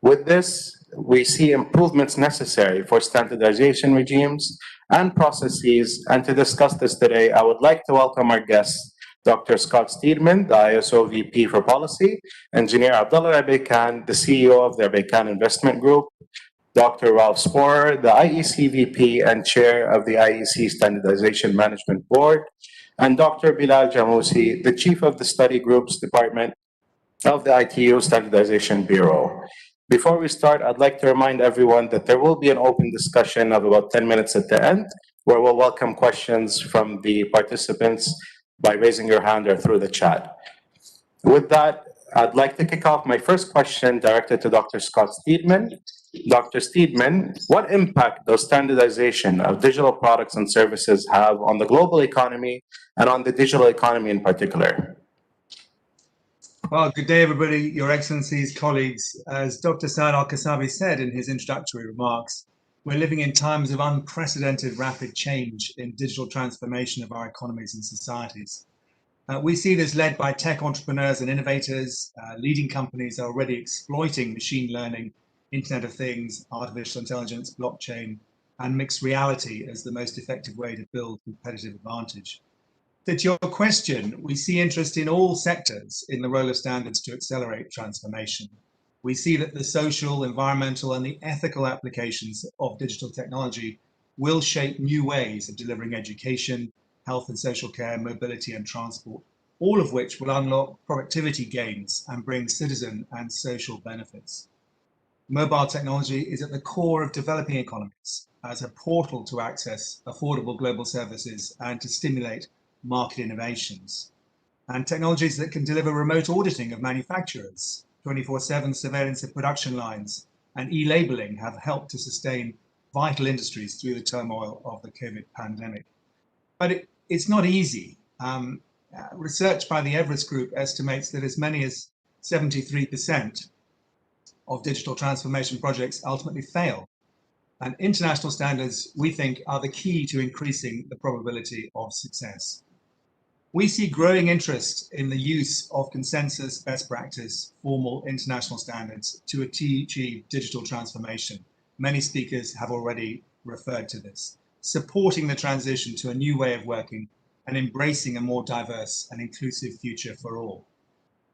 With this, we see improvements necessary for standardization regimes and processes, and to discuss this today, I would like to welcome our guests, Dr. Scott Steedman, the ISO VP for Policy, Engineer Abdullah Al-Ubaikan, the CEO of the Al-Ubaikan Investment Group, Dr. Ralph Sporer, the IEC VP and Chair of the IEC Standardization Management Board, and Dr. Bilal Jamousi, the Chief of the Study Groups Department of the ITU Standardization Bureau. Before we start, I'd like to remind everyone that there will be an open discussion of about 10 minutes at the end, where we'll welcome questions from the participants by raising your hand or through the chat. With that, I'd like to kick off my first question directed to Dr. Scott Steedman. Dr. Steedman, what impact does standardization of digital products and services have on the global economy and on the digital economy in particular? Well, good day, everybody, Your Excellencies, colleagues. As Dr. Saad Al-Qasabi said in his introductory remarks, we're living in times of unprecedented rapid change in digital transformation of our economies and societies. We see this led by tech entrepreneurs and innovators. Leading companies are already exploiting machine learning, Internet of Things, artificial intelligence, blockchain, and mixed reality as the most effective way to build competitive advantage. To your question, we see interest in all sectors in the role of standards to accelerate transformation. We see that the social, environmental, and the ethical applications of digital technology will shape new ways of delivering education, health and social care, mobility and transport, all of which will unlock productivity gains and bring citizen and social benefits. Mobile technology is at the core of developing economies as a portal to access affordable global services and to stimulate market innovations. And technologies that can deliver remote auditing of manufacturers, 24/7 surveillance of production lines, and e-labeling have helped to sustain vital industries through the turmoil of the COVID pandemic. But it's not easy. Research by the Everest Group estimates that as many as 73% of digital transformation projects ultimately fail. And international standards, we think, are the key to increasing the probability of success. We see growing interest in the use of consensus, best practice, formal international standards to achieve digital transformation. Many speakers have already referred to this, supporting the transition to a new way of working and embracing a more diverse and inclusive future for all.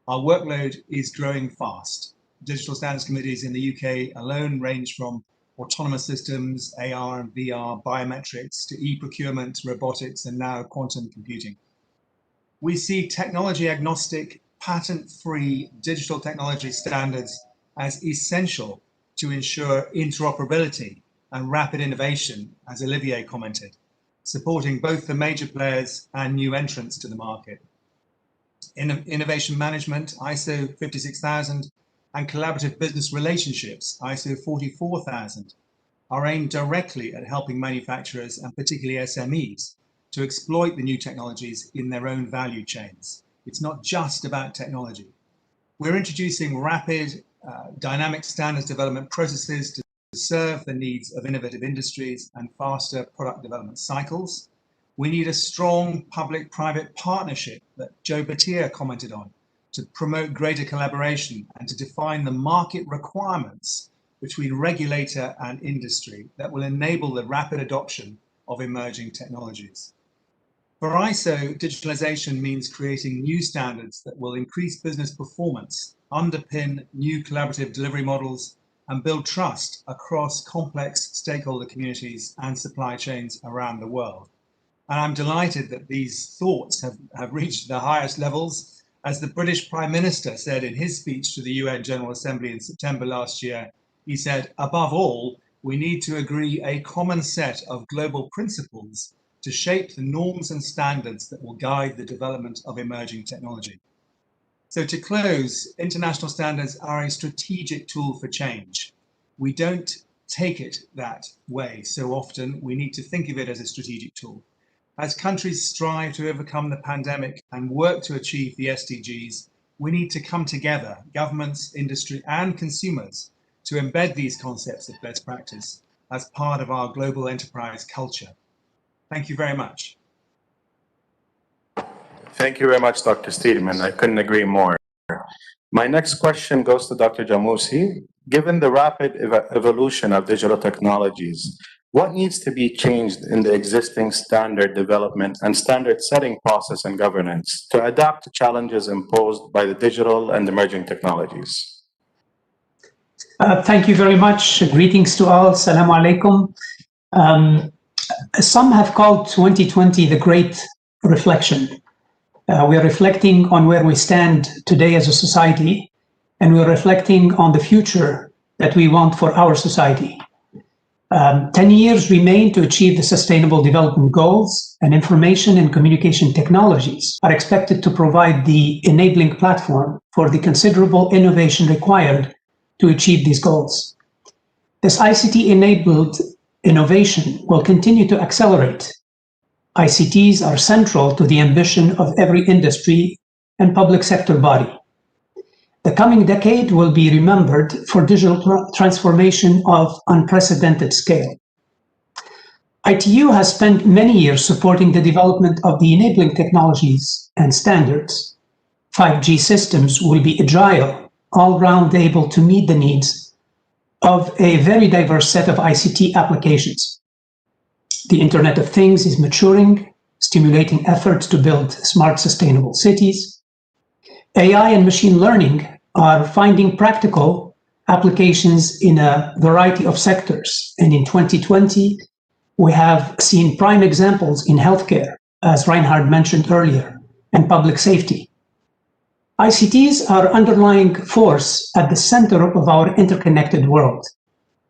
Our workload is growing fast. Digital standards committees in the UK alone range from autonomous systems, AR and VR, biometrics, to e-procurement, robotics, and now quantum computing. We see technology agnostic, patent-free digital technology standards as essential to ensure interoperability and rapid innovation, as Olivier commented, supporting both the major players and new entrants to the market. Innovation management, ISO 56000, and collaborative business relationships, ISO 44000, are aimed directly at helping manufacturers and particularly SMEs to exploit the new technologies in their own value chains. It's not just about technology. We're introducing rapid, dynamic standards development processes to serve the needs of innovative industries and faster product development cycles. We need a strong public-private partnership that Joe Batir commented on to promote greater collaboration and to define the market requirements between regulator and industry that will enable the rapid adoption of emerging technologies. For ISO, digitalization means creating new standards that will increase business performance, underpin new collaborative delivery models, and build trust across complex stakeholder communities and supply chains around the world. And I'm delighted that these thoughts have reached the highest levels. As the British Prime Minister said in his speech to the UN General Assembly in September last year, he said, above all, we need to agree a common set of global principles to shape the norms and standards that will guide the development of emerging technology. So to close, international standards are a strategic tool for change. We don't take it that way so often. We need to think of it as a strategic tool. As countries strive to overcome the pandemic and work to achieve the SDGs, we need to come together, governments, industry, and consumers, to embed these concepts of best practice as part of our global enterprise culture. Thank you very much. Thank you very much, Dr. Steedman. I couldn't agree more. My next question goes to Dr. Jamousi. Given the rapid evolution of digital technologies, what needs to be changed in the existing standard development and standard setting process and governance to adapt to challenges imposed by the digital and emerging technologies? Thank you very much. Greetings to all. Assalamu alaikum. Some have called 2020 the great reflection. We are reflecting on where we stand today as a society, and we're reflecting on the future that we want for our society. 10 years remain to achieve the Sustainable Development Goals, and information and communication technologies are expected to provide the enabling platform for the considerable innovation required to achieve these goals. This ICT-enabled innovation will continue to accelerate. ICTs are central to the ambition of every industry and public sector body. The coming decade will be remembered for digital transformation of unprecedented scale. ITU has spent many years supporting the development of the enabling technologies and standards. 5G systems will be agile, all-round able to meet the needs of a very diverse set of ICT applications. The Internet of Things is maturing, stimulating efforts to build smart, sustainable cities. AI and machine learning are finding practical applications in a variety of sectors. And in 2020, we have seen prime examples in healthcare, as Reinhard mentioned earlier, and public safety. ICTs are underlying force at the center of our interconnected world.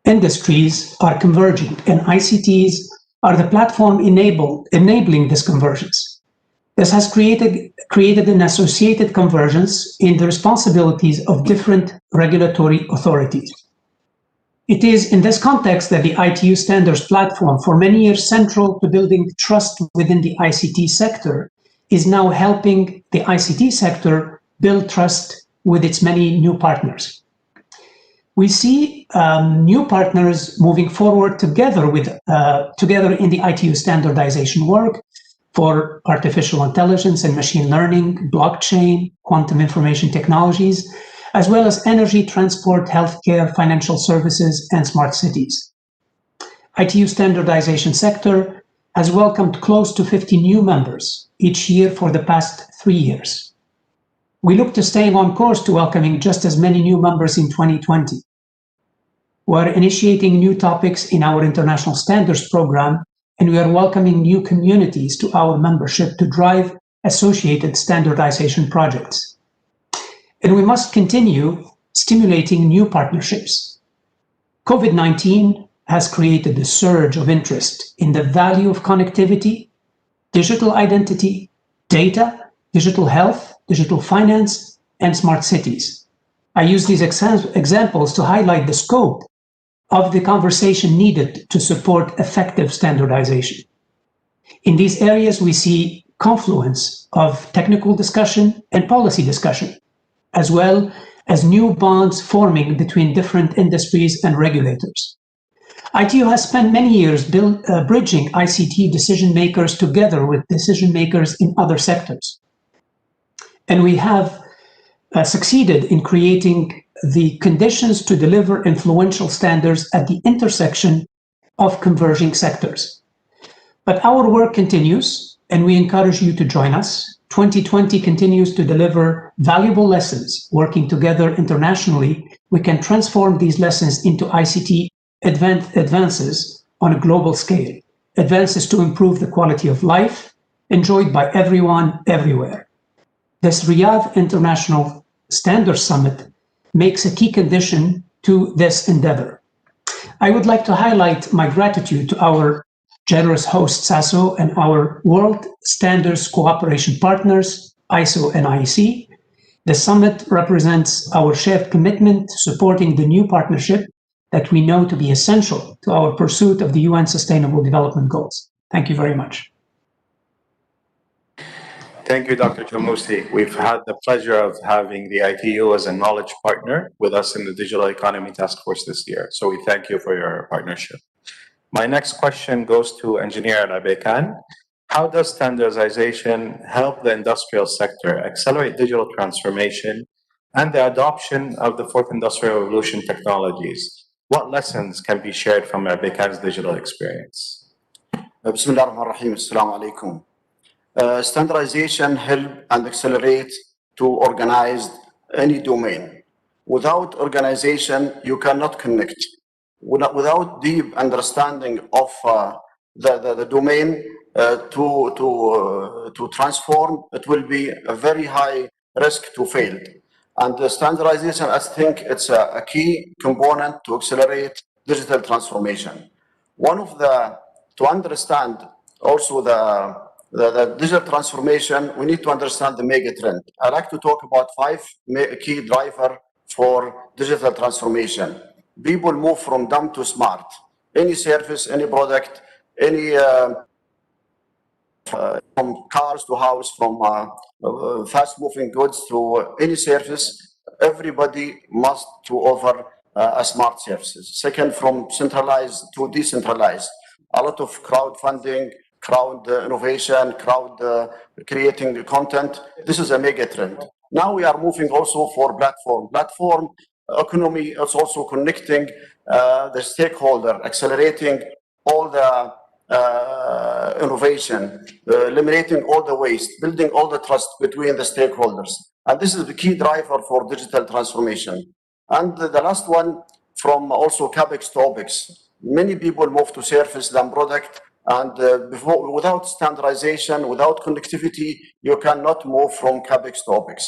Industries are converging, and ICTs are the platform enabling this convergence. This has created an associated convergence in the responsibilities of different regulatory authorities. It is in this context that the ITU standards platform, for many years central to building trust within the ICT sector, is now helping the ICT sector build trust with its many new partners. We see new partners moving forward together in the ITU standardization work for artificial intelligence and machine learning, blockchain, quantum information technologies, as well as energy, transport, healthcare, financial services, and smart cities. ITU standardization sector has welcomed close to 50 new members each year for the past 3 years. We look to staying on course to welcoming just as many new members in 2020. We're initiating new topics in our international standards program, and we are welcoming new communities to our membership to drive associated standardization projects. And we must continue stimulating new partnerships. COVID-19 has created a surge of interest in the value of connectivity, digital identity, data, digital health, digital finance, and smart cities. I use these examples to highlight the scope of the conversation needed to support effective standardization. In these areas, we see confluence of technical discussion and policy discussion, as well as new bonds forming between different industries and regulators. ITU has spent many years bridging ICT decision makers together with decision makers in other sectors. And we have succeeded in creating the conditions to deliver influential standards at the intersection of converging sectors. But our work continues, and we encourage you to join us. 2020 continues to deliver valuable lessons. Working together internationally, we can transform these lessons into ICT advances on a global scale, advances to improve the quality of life enjoyed by everyone, everywhere. This Riyadh International Standards Summit makes a key condition to this endeavor. I would like to highlight my gratitude to our generous host, SASO, and our world standards cooperation partners, ISO and IEC. The summit represents our shared commitment to supporting the new partnership that we know to be essential to our pursuit of the UN Sustainable Development Goals. Thank you very much. Thank you, Dr. Jamousi. We've had the pleasure of having the ITU as a knowledge partner with us in the Digital Economy Task Force this year. So we thank you for your partnership. My next question goes to Engineer Rabe Khan. How does standardization help the industrial sector accelerate digital transformation and the adoption of the fourth industrial revolution technologies? What lessons can be shared from Rabe Khan's digital experience? Bismillah ar-Rahman ar-Rahim. Assalamu alaikum. Standardization help and accelerate to organize any domain. Without organization, you cannot connect. Without deep understanding of the domain to transform, it will be a very high risk to fail. And the standardization, I think it's a key component to accelerate digital transformation. To understand also the digital transformation, we need to understand the mega trend. I like to talk about 5 key drivers for digital transformation. People move from dumb to smart. Any service, any product, any from cars to house, from fast-moving goods to any service, everybody must to offer smart services. Second, from centralized to decentralized. A lot of crowdfunding, crowd innovation, crowd creating the content. This is a mega trend. Now we are moving also for platform. Platform economy is also connecting the stakeholder, accelerating all the innovation, eliminating all the waste, building all the trust between the stakeholders. And this is the key driver for digital transformation. And the last one, from also CapEx to OpEx. Many people move to service than product, and without standardization, without connectivity, you cannot move from CapEx to OpEx.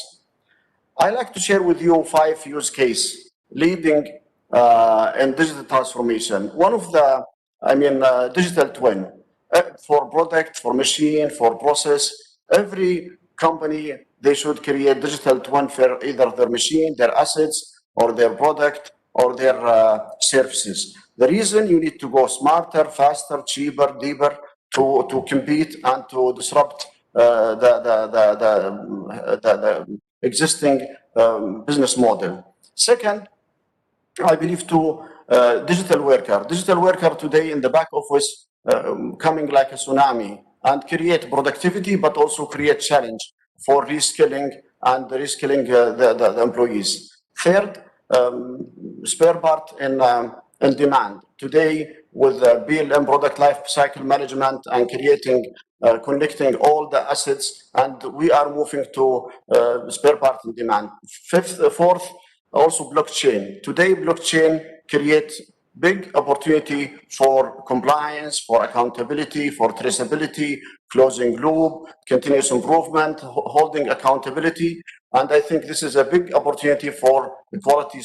I like to share with you 5 use cases leading in digital transformation. One of the, digital twin for product, for machine, for process. Every company, they should create digital twin for either their machine, their assets, or their product, or their services. The reason you need to go smarter, faster, cheaper, deeper to compete and to disrupt the existing business model. Second, I believe to digital worker. Digital worker today in the back office coming like a tsunami and create productivity, but also create challenge for reskilling and reskilling the employees. Third, spare part in demand. Today, with BLM product life cycle management and creating, connecting all the assets, and we are moving to spare part in demand. Fourth, also blockchain. Today, blockchain creates big opportunity for compliance, for accountability, for traceability, closing loop, continuous improvement, holding accountability. And I think this is a big opportunity for quality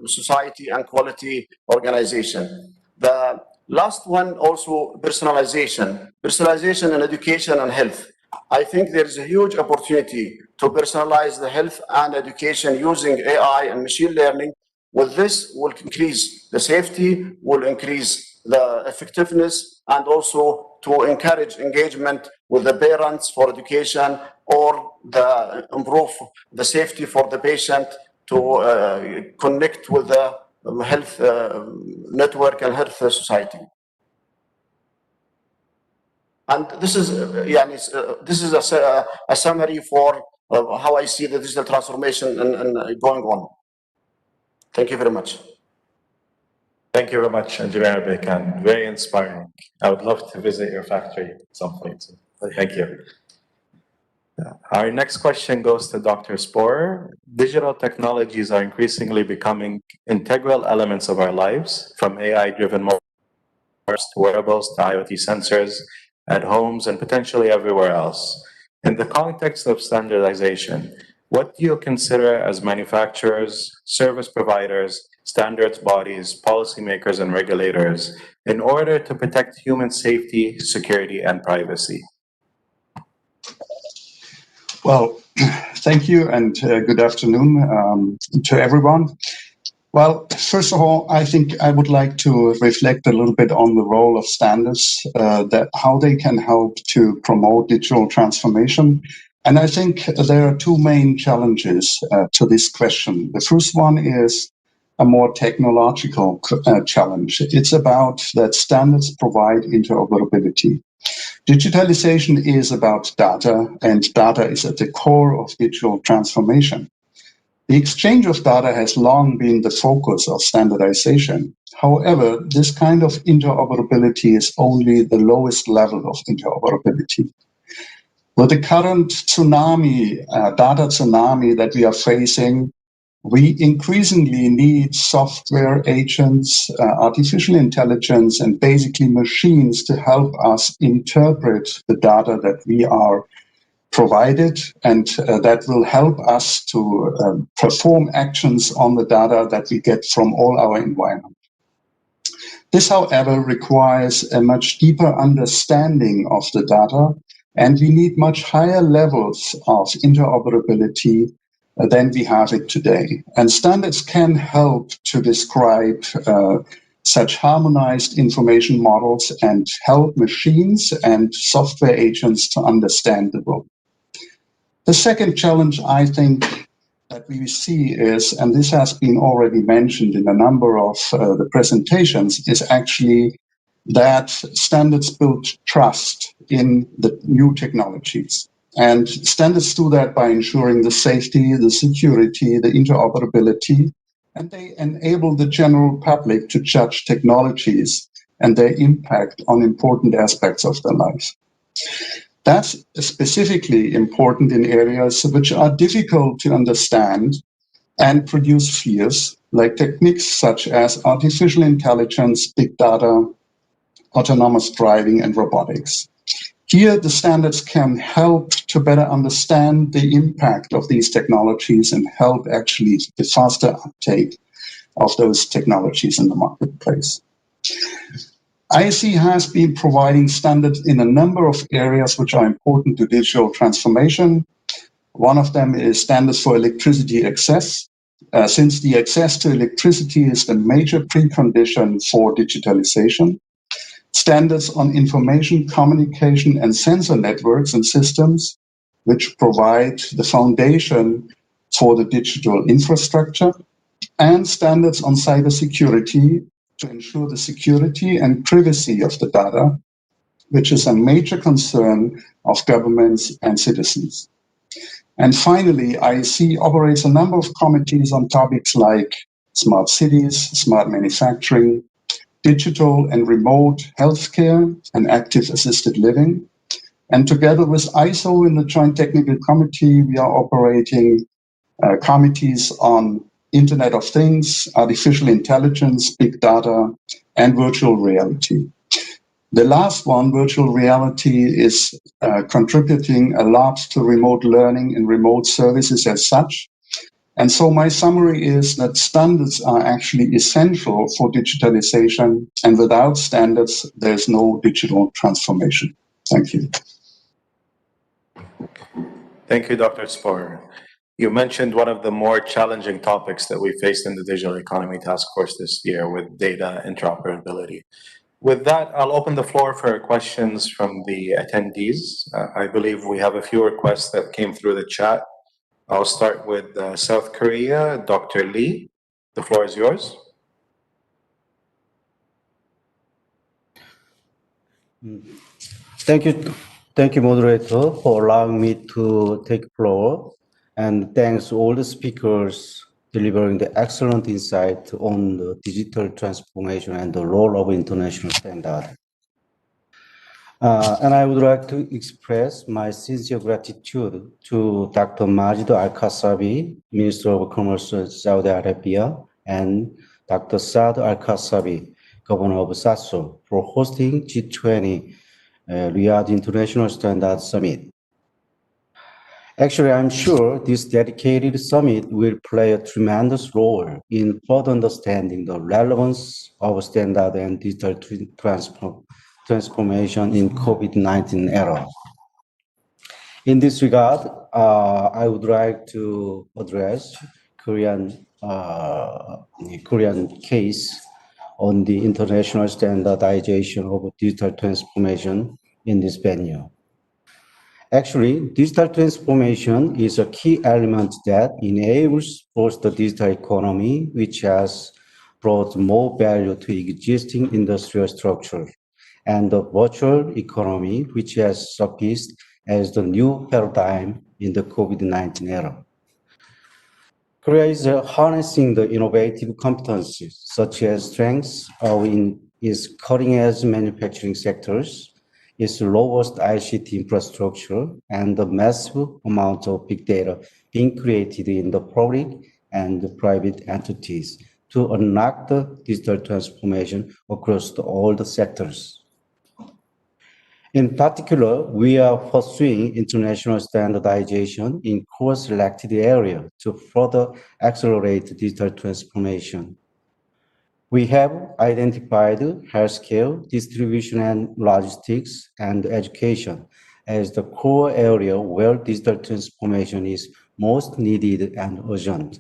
society and quality organization. The last one, also personalization. Personalization in education and health. I think there is a huge opportunity to personalize the health and education using AI and machine learning. With this, will increase the safety, will increase the effectiveness, and also to encourage engagement with the parents for education, or improve the safety for the patient to connect with the health network and health society. And this is a summary for how I see the digital transformation and going on. Thank you very much. Thank you very much, Engineer Arabic, and very inspiring. I would love to visit your factory at some point. Thank you. Our next question goes to Dr. Sporer. Digital technologies are increasingly becoming integral elements of our lives, from AI-driven mobiles to wearables to IoT sensors at homes and potentially everywhere else. In the context of standardization, what do you consider as manufacturers, service providers, standards bodies, policymakers, and regulators in order to protect human safety, security, and privacy? Well, thank you, and good afternoon to everyone. Well, first of all, I think I would like to reflect a little bit on the role of standards, how they can help to promote digital transformation. And I think there are two main challenges to this question. The first one is a more technological challenge. It's about that standards provide interoperability. Digitalization is about data, and data is at the core of digital transformation. The exchange of data has long been the focus of standardization. However, this kind of interoperability is only the lowest level of interoperability. With the current tsunami, data tsunami that we are facing, we increasingly need software agents, artificial intelligence, and basically machines to help us interpret the data that we are provided, and that will help us to perform actions on the data that we get from all our environment. This, however, requires a much deeper understanding of the data, and we need much higher levels of interoperability than we have it today. And standards can help to describe such harmonized information models and help machines and software agents to understand the world. The second challenge I think that we see is, and this has been already mentioned in a number of the presentations, is actually that standards build trust in the new technologies. And standards do that by ensuring the safety, the security, the interoperability, and they enable the general public to judge technologies and their impact on important aspects of their life. That's specifically important in areas which are difficult to understand and produce fears, like techniques such as artificial intelligence, big data, autonomous driving, and robotics. Here, the standards can help to better understand the impact of these technologies and help actually the faster uptake of those technologies in the marketplace. IEC has been providing standards in a number of areas which are important to digital transformation. One of them is standards for electricity access. Since the access to electricity is the major precondition for digitalization, standards on information, communication, and sensor networks and systems, which provide the foundation for the digital infrastructure, and standards on cybersecurity to ensure the security and privacy of the data, which is a major concern of governments and citizens. And finally, IEC operates a number of committees on topics like smart cities, smart manufacturing, digital and remote healthcare, and active assisted living. And together with ISO in the Joint Technical Committee, we are operating committees on Internet of Things, artificial intelligence, big data, and virtual reality. The last one, virtual reality, is contributing a lot to remote learning and remote services as such. And so my summary is that standards are actually essential for digitalization, and without standards, there's no digital transformation. Thank you. Thank you, Dr. Sporer. You mentioned one of the more challenging topics that we faced in the Digital Economy Task Force this year with data interoperability. With that, I'll open the floor for questions from the attendees. I believe we have a few requests that came through the chat. I'll start with South Korea, Dr. Lee. The floor is yours. Thank you, moderator, for allowing me to take floor. And thanks to all the speakers delivering the excellent insight on the digital transformation and the role of international standard. And I would like to express my sincere gratitude to Dr. Majid Al-Kasabi, Minister of Commerce of Saudi Arabia, and Dr. Saad Al-Kasabi, Governor of SASO, for hosting G20 Riyadh International Standard Summit. Actually, I'm sure this dedicated summit will play a tremendous role in further understanding the relevance of standard and digital transformation in COVID-19 era. In this regard, I would like to address Korean case on the international standardization of digital transformation in this venue. Actually, digital transformation is a key element that enables both the digital economy, which has brought more value to existing industrial structure, and the virtual economy, which has surfaced as the new paradigm in the COVID-19 era. Korea is harnessing the innovative competencies, such as strengths in its cutting-edge manufacturing sectors, its robust ICT infrastructure, and the massive amount of big data being created in the public and the private entities to unlock the digital transformation across all the sectors. In particular, we are pursuing international standardization in core selected areas to further accelerate digital transformation. We have identified healthcare, distribution and logistics, and education as the core area where digital transformation is most needed and urgent.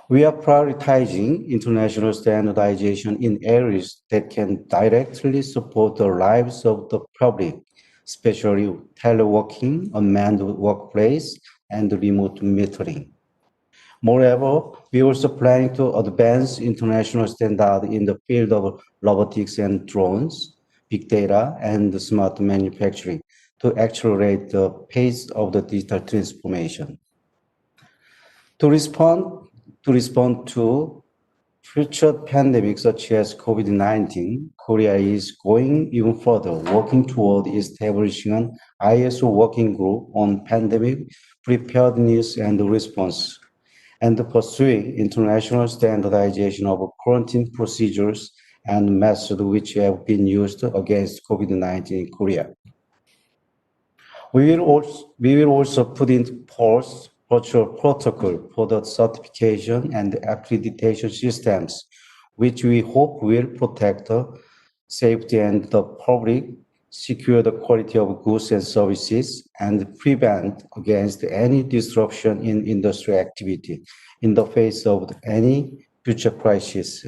We are prioritizing international standardization in areas that can directly support the lives of the public, especially teleworking, unmanned workplace, and remote metering. Moreover, we are also planning to advance international standards in the field of robotics and drones, big data, and smart manufacturing to accelerate the pace of the digital transformation. To respond to future pandemics such as COVID-19, Korea is going even further, working toward establishing an ISO working group on pandemic preparedness and response, and pursuing international standardization of quarantine procedures and methods which have been used against COVID-19 in Korea. We will also put in force virtual protocol for the certification and accreditation systems, which we hope will protect the safety and the public, secure the quality of goods and services, and prevent against any disruption in industry activity in the face of any future crisis.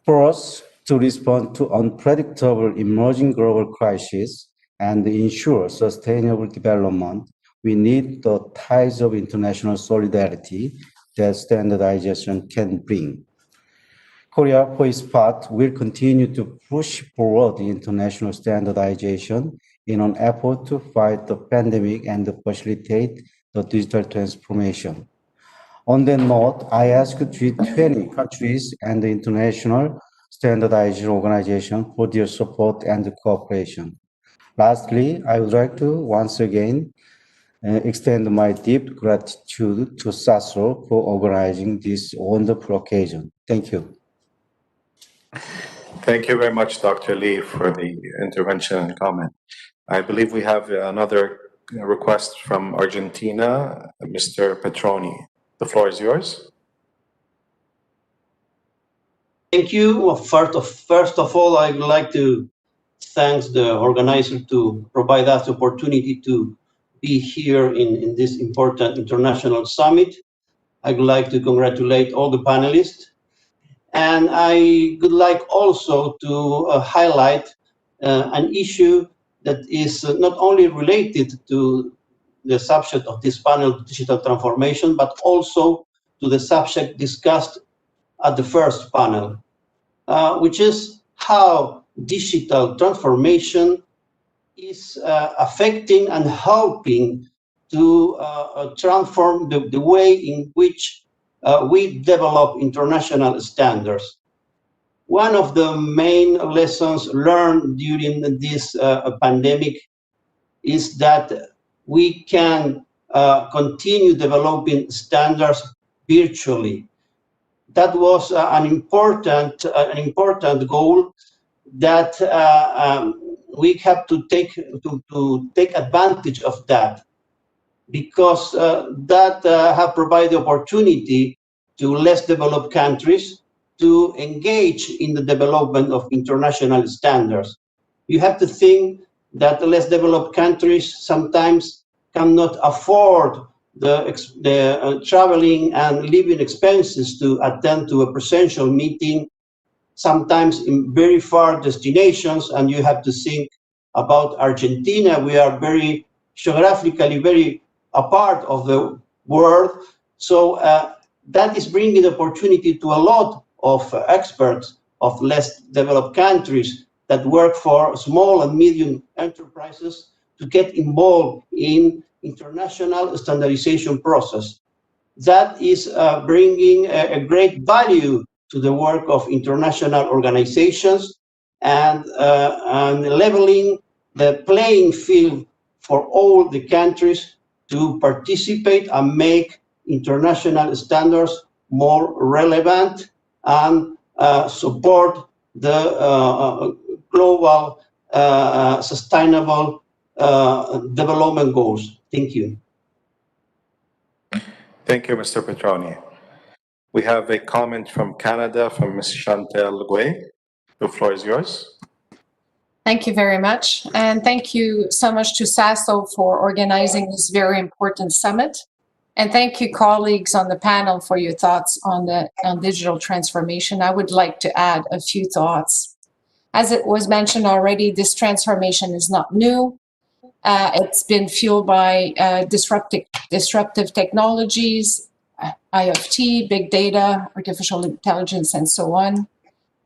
For us to respond to unpredictable emerging global crises and ensure sustainable development, we need the ties of international solidarity that standardization can bring. Korea, for its part, will continue to push forward international standardization in an effort to fight the pandemic and facilitate the digital transformation. On that note, I ask G20 countries and the International Standardization Organization for their support and cooperation. Lastly, I would like to once again extend my deep gratitude to SASO for organizing this wonderful occasion. Thank you. Thank you very much, Dr. Lee, for the intervention and comment. I believe we have another request from Argentina, Mr. Petroni. The floor is yours. Thank you. Well, first of all, I would like to thank the organizer to provide us the opportunity to be here in this important international summit. I would like to congratulate all the panelists. And I would like also to highlight an issue that is not only related to the subject of this panel, digital transformation, but also to the subject discussed at the first panel, which is how digital transformation is affecting and helping to transform the way in which we develop international standards. One of the main lessons learned during this pandemic is that we can continue developing standards virtually. That was an important goal that we have to take advantage of that, because that have provided opportunity to less developed countries to engage in the development of international standards. You have to think that the less developed countries sometimes cannot afford the traveling and living expenses to attend to a presential meeting, sometimes in very far destinations, and you have to think about Argentina. We are very geographically very a part of the world, so that is bringing the opportunity to a lot of experts of less developed countries that work for small and medium enterprises to get involved in international standardization process. That is bringing a great value to the work of international organizations and leveling the playing field for all the countries to participate and make international standards more relevant and support the global sustainable development goals. Thank you. Thank you, Mr. Petroni. We have a comment from Canada from Ms. Chantel Gouet. The floor is yours. Thank you very much. And thank you so much to SASO for organizing this very important summit. And thank you, colleagues on the panel, for your thoughts on digital transformation. I would like to add a few thoughts. As it was mentioned already, this transformation is not new. It's been fueled by disruptive technologies, IoT, big data, artificial intelligence, and so on.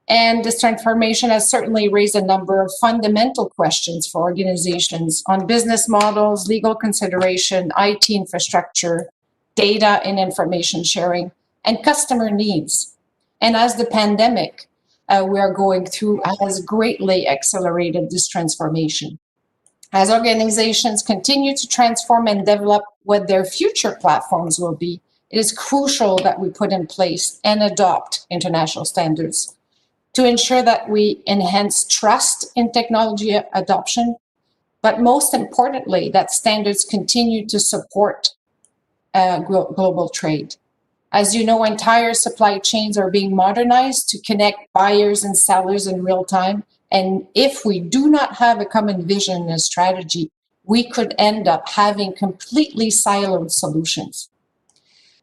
And this transformation has certainly raised a number of fundamental questions for organizations on business models, legal consideration, IT infrastructure, data and information sharing, and customer needs. And as the pandemic we are going through has greatly accelerated this transformation. As organizations continue to transform and develop what their future platforms will be, it is crucial that we put in place and adopt international standards to ensure that we enhance trust in technology adoption, but most importantly, that standards continue to support global trade. As you know, entire supply chains are being modernized to connect buyers and sellers in real time. And if we do not have a common vision and a strategy, we could end up having completely siloed solutions.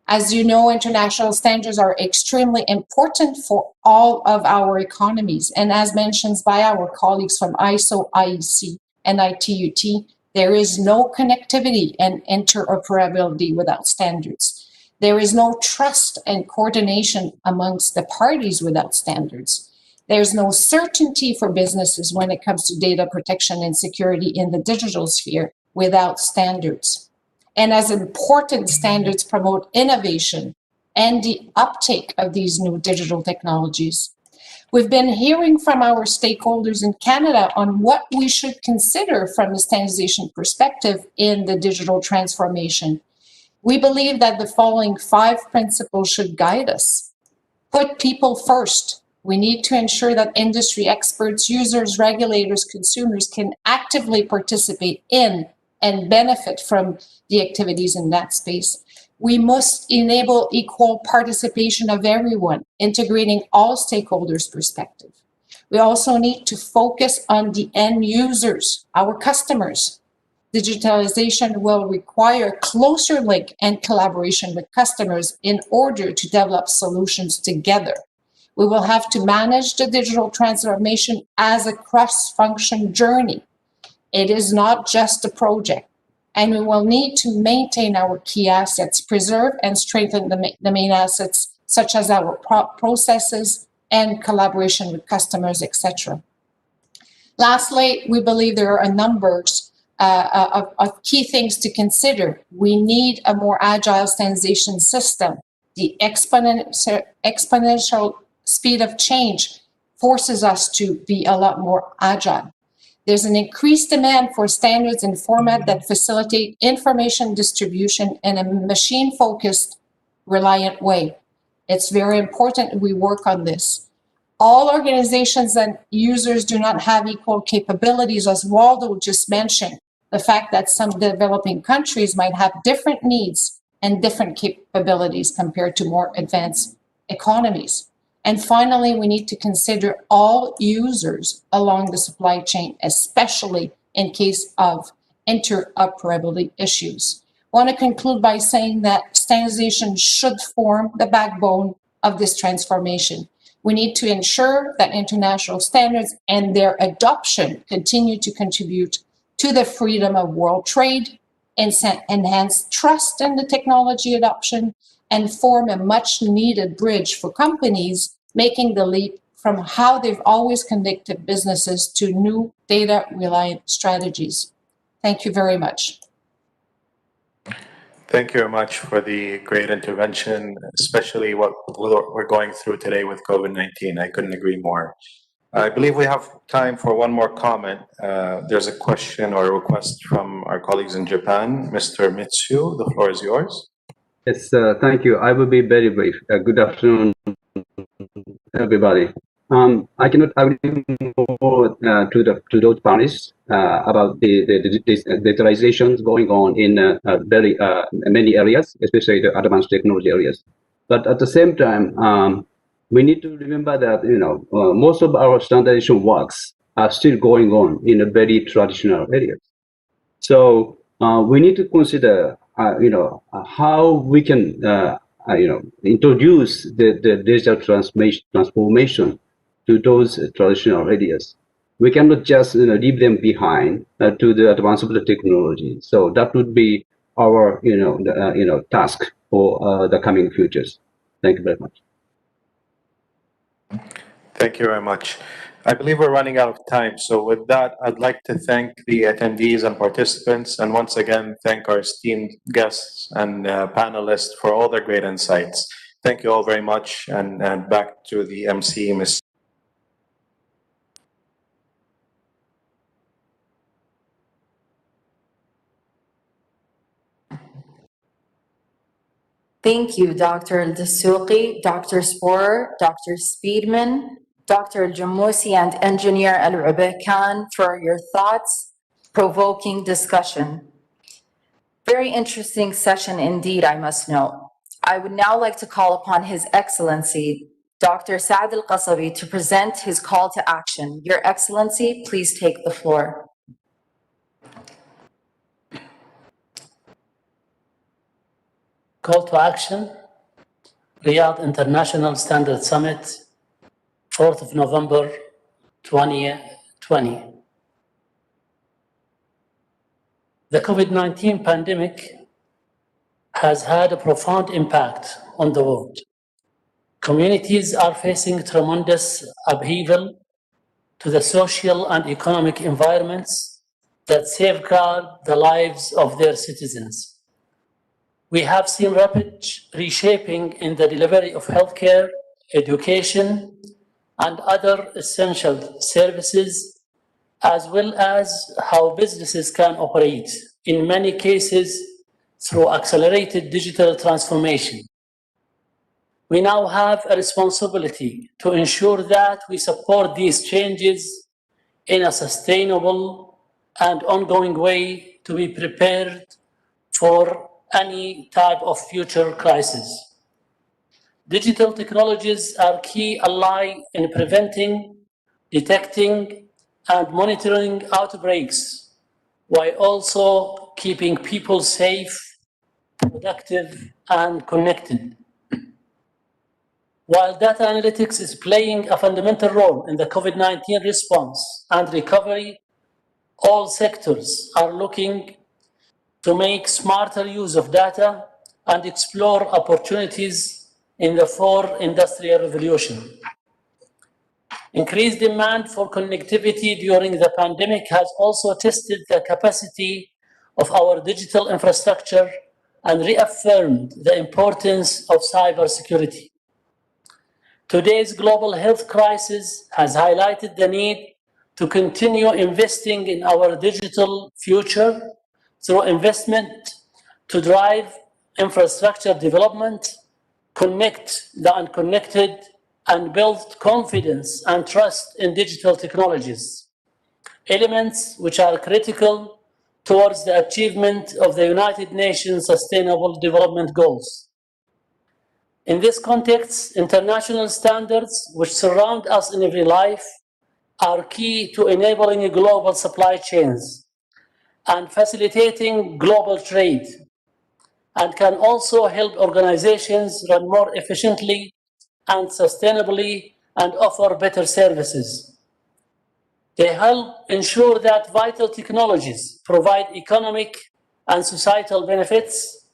As you know, international standards are extremely important for all of our economies. And as mentioned by our colleagues from ISO, IEC, and ITUT, there is no connectivity and interoperability without standards. There is no trust and coordination amongst the parties without standards. There's no certainty for businesses when it comes to data protection and security in the digital sphere without standards. And as important standards promote innovation and the uptake of these new digital technologies. We've been hearing from our stakeholders in Canada on what we should consider from a standardization perspective in the digital transformation. We believe that the following 5 principles should guide us. Put people first. We need to ensure that industry experts, users, regulators, consumers can actively participate in and benefit from the activities in that space. We must enable equal participation of everyone, integrating all stakeholders' perspective. We also need to focus on the end users, our customers. Digitalization will require closer link and collaboration with customers in order to develop solutions together. We will have to manage the digital transformation as a cross-function journey. It is not just a project, and we will need to maintain our key assets, preserve and strengthen the main assets, such as our processes and collaboration with customers, etc. Lastly, we believe there are a number of key things to consider. We need a more agile standardization system. The exponential speed of change forces us to be a lot more agile. There's an increased demand for standards and format that facilitate information distribution in a machine-focused, reliant way. It's very important we work on this. All organizations and users do not have equal capabilities, as Waldo just mentioned. The fact that some developing countries might have different needs and different capabilities compared to more advanced economies. And finally, we need to consider all users along the supply chain, especially in case of interoperability issues. I want to conclude by saying that standardization should form the backbone of this transformation. We need to ensure that international standards and their adoption continue to contribute to the freedom of world trade, enhance trust in the technology adoption, and form a much needed bridge for companies making the leap from how they've always conducted businesses to new data-reliant strategies. Thank you very much. Thank you very much for the great intervention, especially what we're going through today with COVID-19. I couldn't agree more. I believe we have time for one more comment. There's a question or a request from our colleagues in Japan. Mr. Mitsu, the floor is yours. Yes, thank you. I will be very brief. Good afternoon, everybody. I cannot agree more to those panelists about the digitalization going on in very many areas, especially the advanced technology areas. But at the same time, we need to remember that most of our standardization works are still going on in a very traditional areas. So we need to consider how we can introduce the digital transformation to those traditional areas. We cannot just leave them behind to the advance of the technology. So that would be our task for the coming futures. Thank you very much. Thank you very much. I believe we're running out of time. So with that, I'd like to thank the attendees and participants, and once again, thank our esteemed guests and panelists for all their great insights. Thank you all very much, and back to the MC, Ms. Thank you, Dr. Al-Dasuqi, Dr. Sporer, Dr. Speedman, Dr. Al-Jamousi, and Engineer Al-Ubaikan for your thoughts, provoking discussion. Very interesting session indeed, I must note. I would now like to call upon His Excellency, Dr. Saad Al-Qasabi, to present his call to action. Your Excellency, please take the floor. Call to action, Riyadh International Standard Summit, 4th of November, 2020. The COVID-19 pandemic has had a profound impact on the world. Communities are facing tremendous upheaval to the social and economic environments that safeguard the lives of their citizens. We have seen rapid reshaping in the delivery of healthcare, education, and other essential services, as well as how businesses can operate, in many cases through accelerated digital transformation. We now have a responsibility to ensure that we support these changes in a sustainable and ongoing way to be prepared for any type of future crisis. Digital technologies are key ally in preventing, detecting, and monitoring outbreaks, while also keeping people safe, productive, and connected. While data analytics is playing a fundamental role in the COVID-19 response and recovery, all sectors are looking to make smarter use of data and explore opportunities in the fourth industrial revolution. Increased demand for connectivity during the pandemic has also tested the capacity of our digital infrastructure and reaffirmed the importance of cybersecurity. Today's global health crisis has highlighted the need to continue investing in our digital future through investment to drive infrastructure development, connect the unconnected, and build confidence and trust in digital technologies, elements which are critical towards the achievement of the United Nations Sustainable Development Goals. In this context, international standards which surround us in every life are key to enabling global supply chains and facilitating global trade, and can also help organizations run more efficiently and sustainably and offer better services. They help ensure that vital technologies provide economic and societal benefits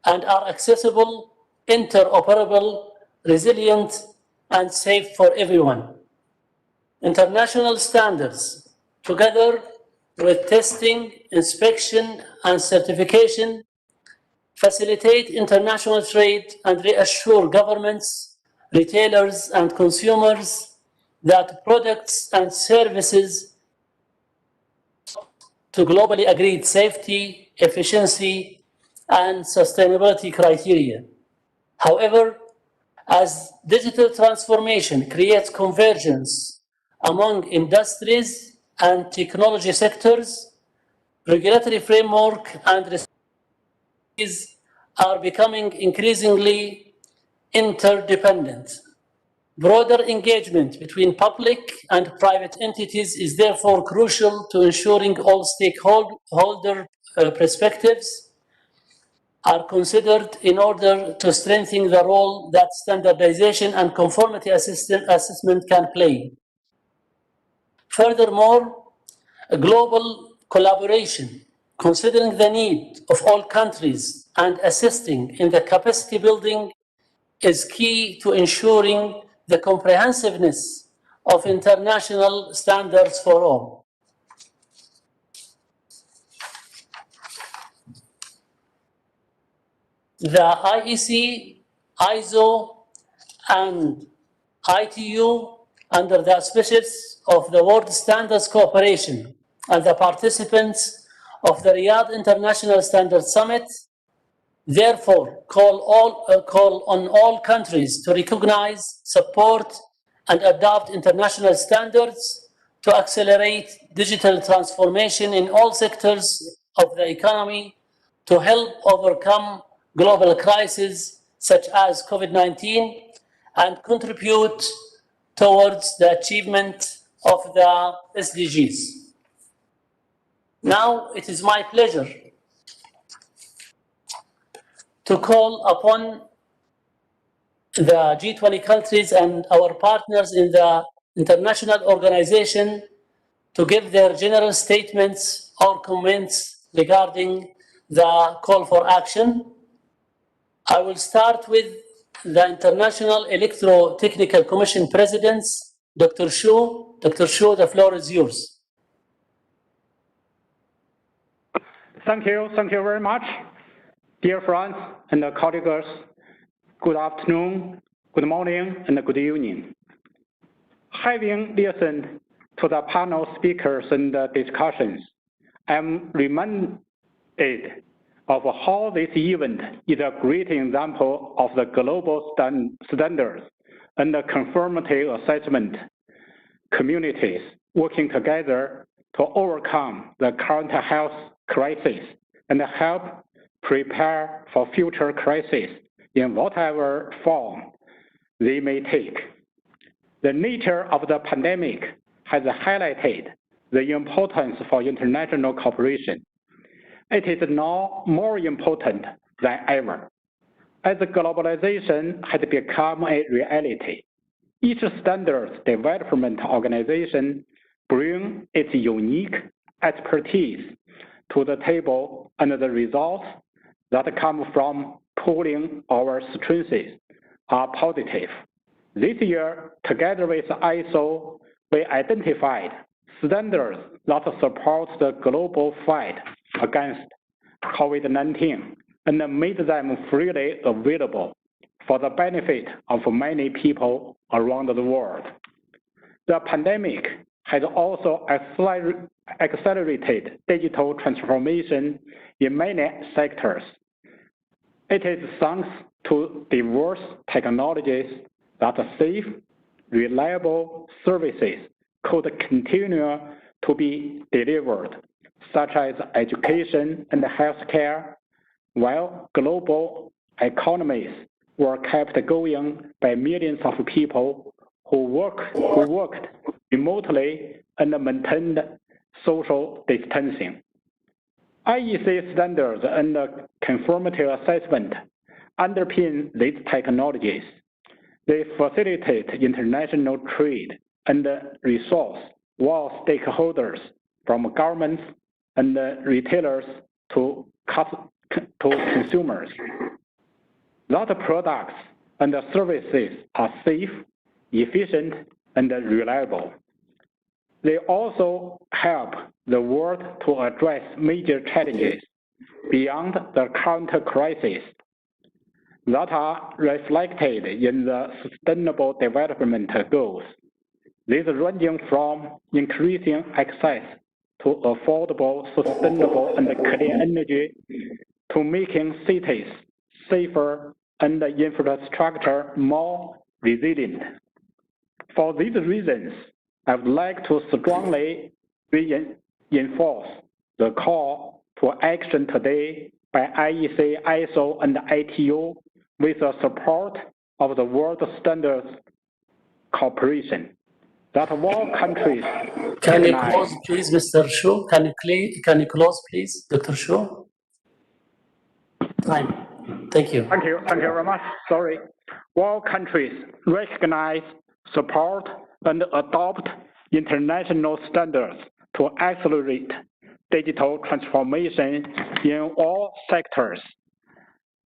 and are accessible, interoperable, resilient, and safe for everyone. International standards, together with testing, inspection, and certification, facilitate international trade and reassure governments, retailers, and consumers that products and services to globally agreed safety, efficiency, and sustainability criteria. However, as digital transformation creates convergence among industries and technology sectors, regulatory framework and responsibilities are becoming increasingly interdependent. Broader engagement between public and private entities is therefore crucial to ensuring all stakeholder perspectives are considered in order to strengthen the role that standardization and conformity assessment can play. Furthermore, a global collaboration, considering the need of all countries and assisting in the capacity building, is key to ensuring the comprehensiveness of international standards for all. The IEC ISO, and ITU under the auspices of the World Standards Cooperation and the participants of the Riyadh International Standards Summit. Therefore, call on all countries to recognize, support, and adopt international standards to accelerate digital transformation in all sectors of the economy to help overcome global crises such as COVID-19 and contribute towards the achievement of the SDGs. Now, it is my pleasure to call upon the G20 countries and our partners in the international organization to give their general statements or comments regarding the call for action. I will start with the International Electrotechnical Commission Presidents, Dr. Shu. Dr. Shu, the floor is yours. Thank you very much. Dear friends and colleagues, good afternoon, good morning, and good evening. Having listened to the panel speakers and the discussions, I'm reminded of how this event is a great example of the global standards and the conformity assessment communities working together to overcome the current health crisis and help prepare for future crises in whatever form they may take. The nature of the pandemic has highlighted the importance for international cooperation. It is now more important than ever. As globalization has become a reality, each standards development organization brings its unique expertise to the table, and the results that come from pooling our strengths are positive. This year, together with ISO, we identified standards that support the global fight against COVID-19 and made them freely available for the benefit of many people around the world. The pandemic has also accelerated digital transformation in many sectors. It is thanks to diverse technologies that safe, reliable services could continue to be delivered, such as education and healthcare, while global economies were kept going by millions of people who worked remotely and maintained social distancing. IEC standards and conformity assessment underpin these technologies. They facilitate international trade and resource all stakeholders, from governments and retailers to consumers. That products and services are safe, efficient, and reliable. They also help the world to address major challenges beyond the current crisis that are reflected in the Sustainable Development Goals. These ranging from increasing access to affordable, sustainable, and clean energy to making cities safer and infrastructure more resilient. For these reasons, I would like to strongly reinforce the call to action today by IEC, ISO, and ITU with the support of the World Standards Corporation. That all countries. Can you close, please, Mr. Shu? Can you close, please, Dr. Shu? Time. Thank you. Thank you very much. Sorry. All countries recognize, support, and adopt international standards to accelerate digital transformation in all sectors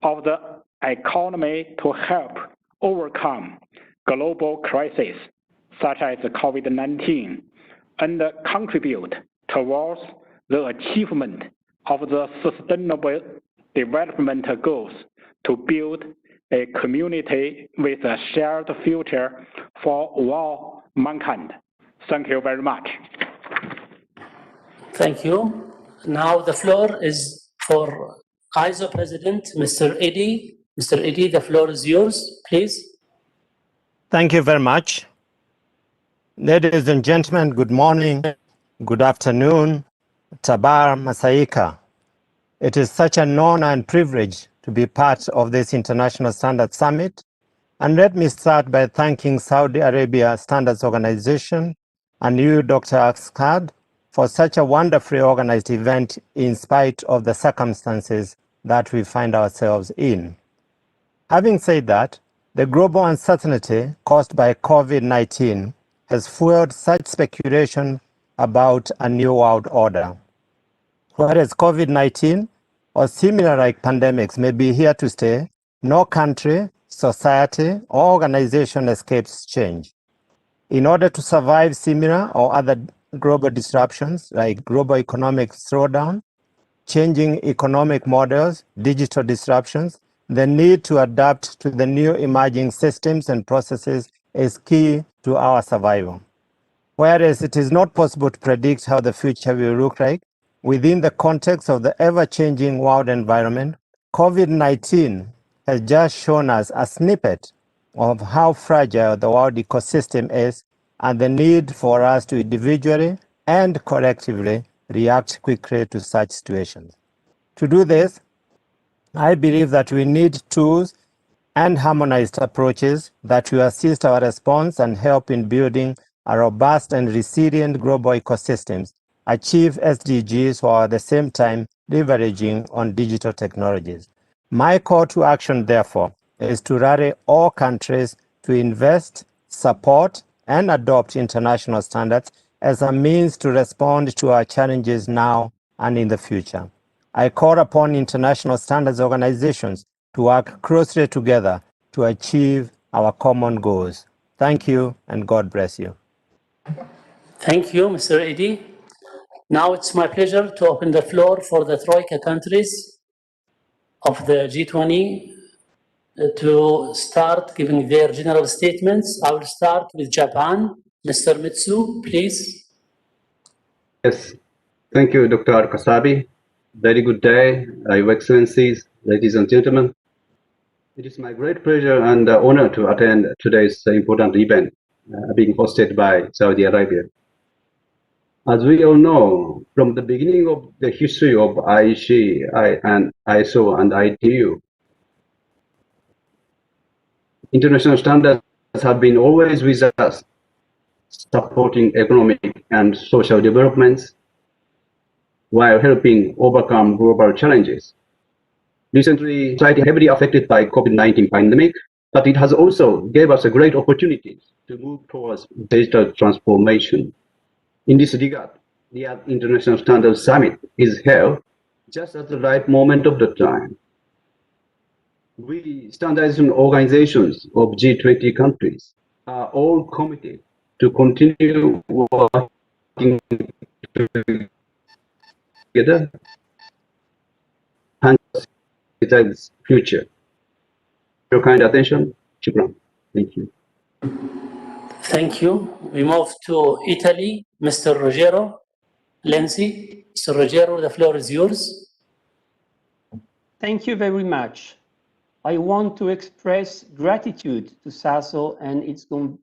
of the economy to help overcome global crises such as COVID-19 and contribute towards the achievement of the Sustainable Development Goals to build a community with a shared future for all mankind. Thank you very much. Thank you. Now the floor is for ISO President, Mr. Eddy. Mr. Eddy, the floor is yours, please. Thank you very much. Ladies and gentlemen, good morning, good afternoon, Tabar Masaika. It is such an honor and privilege to be part of this International Standards Summit. And let me start by thanking Saudi Arabia Standards Organization and you, Dr. Askad, for such a wonderfully organized event in spite of the circumstances that we find ourselves in. Having said that, the global uncertainty caused by COVID-19 has fueled such speculation about a new world order. Whereas COVID-19 or similar like pandemics may be here to stay, no country, society, or organization escapes change. In order to survive similar or other global disruptions like global economic slowdown, changing economic models, digital disruptions, the need to adapt to the new emerging systems and processes is key to our survival. Whereas it is not possible to predict how the future will look like, within the context of the ever-changing world environment, COVID-19 has just shown us a snippet of how fragile the world ecosystem is and the need for us to individually and collectively react quickly to such situations. To do this, I believe that we need tools and harmonized approaches that will assist our response and help in building a robust and resilient global ecosystems, achieve SDGs while at the same time leveraging on digital technologies. My call to action, therefore, is to rally all countries to invest, support, and adopt international standards as a means to respond to our challenges now and in the future. I call upon international standards organizations to work closely together to achieve our common goals. Thank you, and God bless you. Thank you, Mr. Eddy. Now it's my pleasure to open the floor for the Troika countries of the G20 to start giving their general statements. I will start with Japan. Mr. Mitsu, please. Yes, thank you, Dr. Kasabi. Very good day, Your Excellencies, ladies and gentlemen. It is my great pleasure and honor to attend today's important event being hosted by Saudi Arabia. As we all know, from the beginning of the history of IEC and ISO and ITU, international standards have been always with us, supporting economic and social developments while helping overcome global challenges. Recently, society heavily affected by COVID-19 pandemic, but it has also gave us a great opportunity to move towards digital transformation. In this regard, the International Standards Summit is held just at the right moment of the time. We standardization organizations of G20 countries are all committed to continue working together and its future. Your kind attention, Shukran. Thank you. Thank you. We move to Italy. Mr. Ruggero Lenzi. Mr. Ruggero, the floor is yours. Thank you very much. I want to express gratitude to SASO and its governor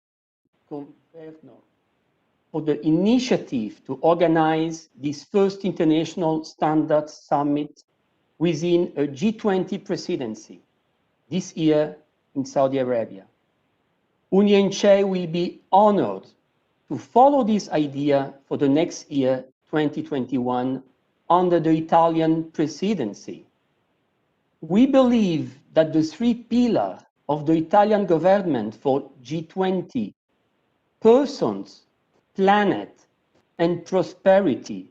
for the initiative to organize this first International Standards Summit within a G20 presidency this year in Saudi Arabia. UNINCE will be honored to follow this idea for the next year, 2021, under the Italian presidency. We believe that the three pillars of the Italian government for G20, persons, planet, and prosperity,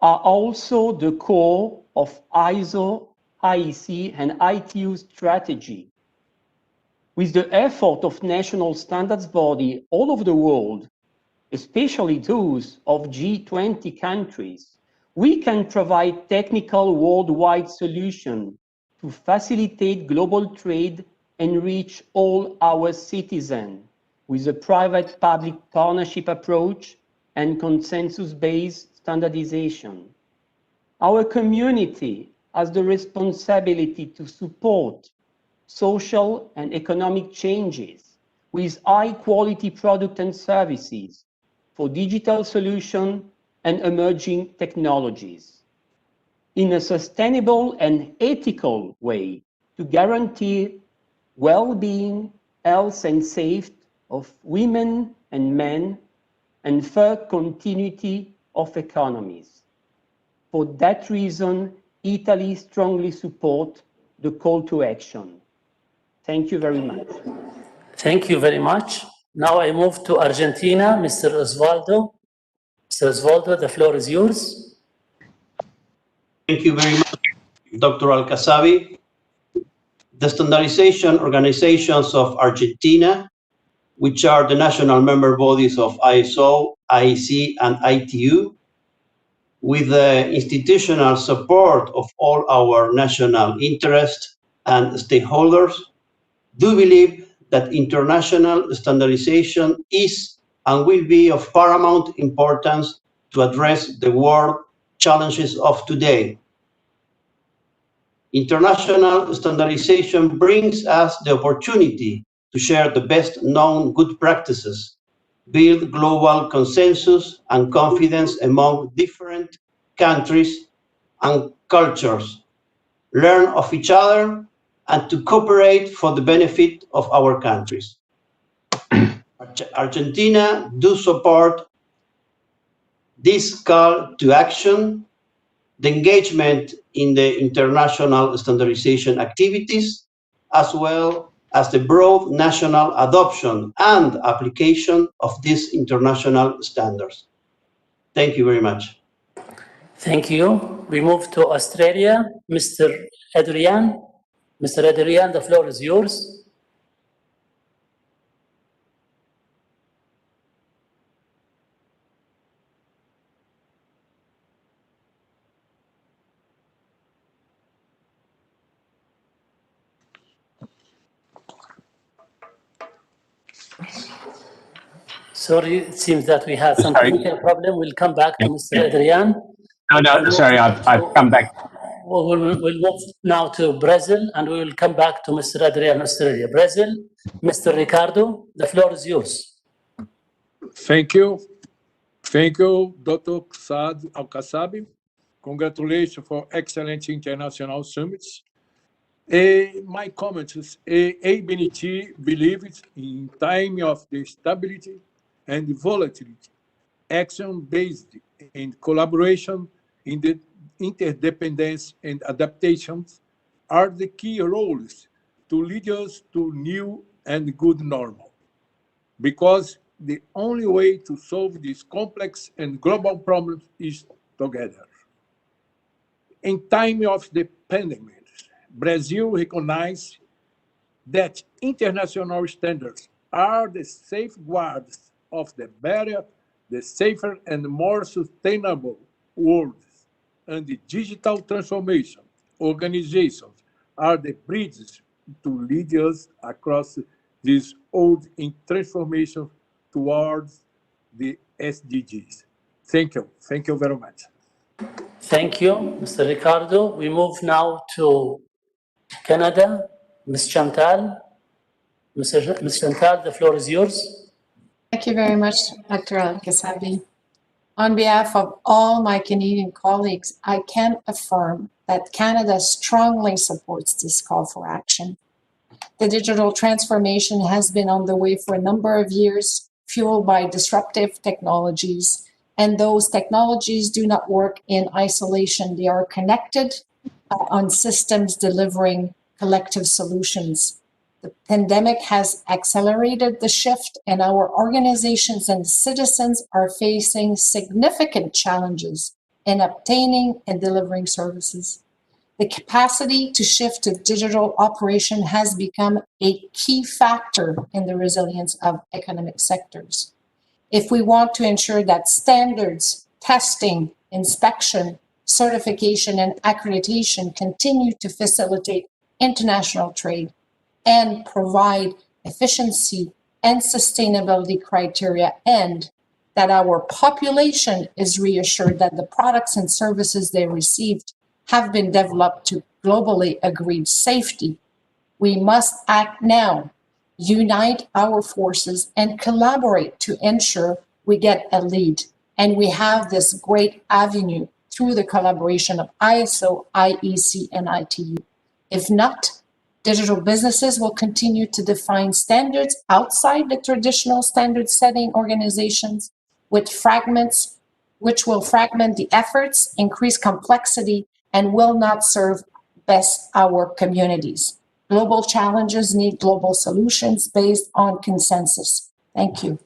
are also the core of ISO, IEC, and ITU strategy. With the effort of national standards bodies all over the world, especially those of G20 countries, we can provide technical worldwide solutions to facilitate global trade and reach all our citizens with a private-public partnership approach and consensus-based standardization. Our community has the responsibility to support social and economic changes with high-quality products and services for digital solutions and emerging technologies in a sustainable and ethical way to guarantee well-being, health, and safety of women and men and fair continuity of economies. For that reason, Italy strongly supports the call to action. Thank you very much. Thank you very much. Now I move to Argentina, Mr. Osvaldo. Mr. Osvaldo, the floor is yours. Thank you very much, Dr. Al-Kasabi. The standardization organizations of Argentina, which are the national member bodies of ISO, IEC, and ITU, with the institutional support of all our national interests and stakeholders, do believe that international standardization is and will be of paramount importance to address the world challenges of today. International standardization brings us the opportunity to share the best known good practices, build global consensus and confidence among different countries and cultures, learn of each other, and to cooperate for the benefit of our countries. Argentina do support this call to action, the engagement in the international standardization activities, as well as the broad national adoption and application of these international standards. Thank you very much. Thank you. We move to Australia, Mr. Adrian. Mr. Adrian, the floor is yours. Sorry, it seems that we have some technical problem. We'll come back to Mr. Adrian. No, sorry, I've come back. We'll move now to Brazil, and we will come back to Mr. Adrian, Australia. Brazil, Mr. Ricardo, the floor is yours. Thank you. Thank you, Dr. Saad Al-Kasabi. Congratulations for excellent international summits. My comments is ABNT believes in time of the stability and volatility, action-based in collaboration in the interdependence and adaptations are the key roles to lead us to new and good normal. Because the only way to solve these complex and global problems is together. In time of the pandemic, Brazil recognized that international standards are the safeguards of the better, the safer, and more sustainable world, and the digital transformation organizations are the bridges to lead us across this old in transformation towards the SDGs. Thank you. Thank you very much. Thank you, Mr. Ricardo. We move now to Canada, Ms. Chantal. Ms. Chantal, the floor is yours. Thank you very much, Dr. Al-Kasabi. On behalf of all my Canadian colleagues, I can affirm that Canada strongly supports this call for action. The digital transformation has been on the way for a number of years, fueled by disruptive technologies, and those technologies do not work in isolation. They are connected on systems delivering collective solutions. The pandemic has accelerated the shift, and our organizations and citizens are facing significant challenges in obtaining and delivering services. The capacity to shift to digital operation has become a key factor in the resilience of economic sectors. If we want to ensure that standards, testing, inspection, certification, and accreditation continue to facilitate international trade, and provide efficiency and sustainability criteria, and that our population is reassured that the products and services they received have been developed to globally agreed safety, we must act now, unite our forces, and collaborate to ensure we get a lead. And we have this great avenue through the collaboration of ISO, IEC, and ITU. If not, digital businesses will continue to define standards outside the traditional standard-setting organizations with fragments, which will fragment the efforts, increase complexity, and will not serve best our communities. Global challenges need global solutions based on consensus. Thank you.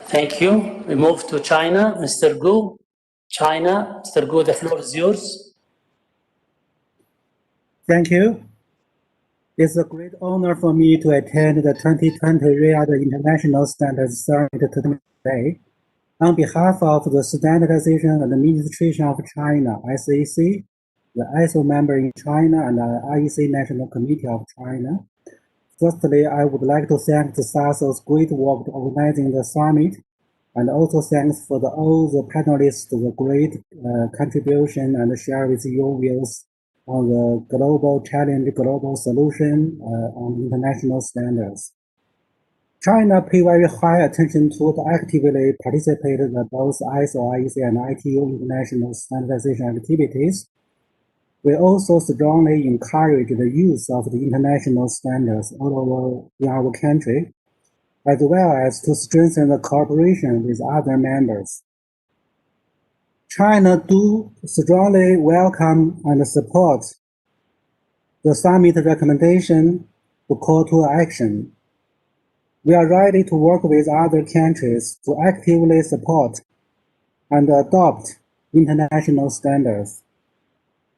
Thank you. We move to China. Mr. Gu. China. Mr. Gu, the floor is yours. Thank you. It's a great honor for me to attend the 2020 Riyadh International Standards Summit today. On behalf of the Standardization Administration of China, SAC, the ISO member in China, and the IEC National Committee of China, firstly, I would like to thank the SASO's great work organizing the summit, and also thanks for all the panelists the great contribution and share with your views on the global challenge, global solution on international standards. China pay very high attention to actively participate in both ISO, IEC, and ITU international standardization activities. We also strongly encourage the use of the international standards all over in our country, as well as to strengthen the cooperation with other members. China do strongly welcome and support the summit recommendation to call to action. We are ready to work with other countries to actively support and adopt international standards.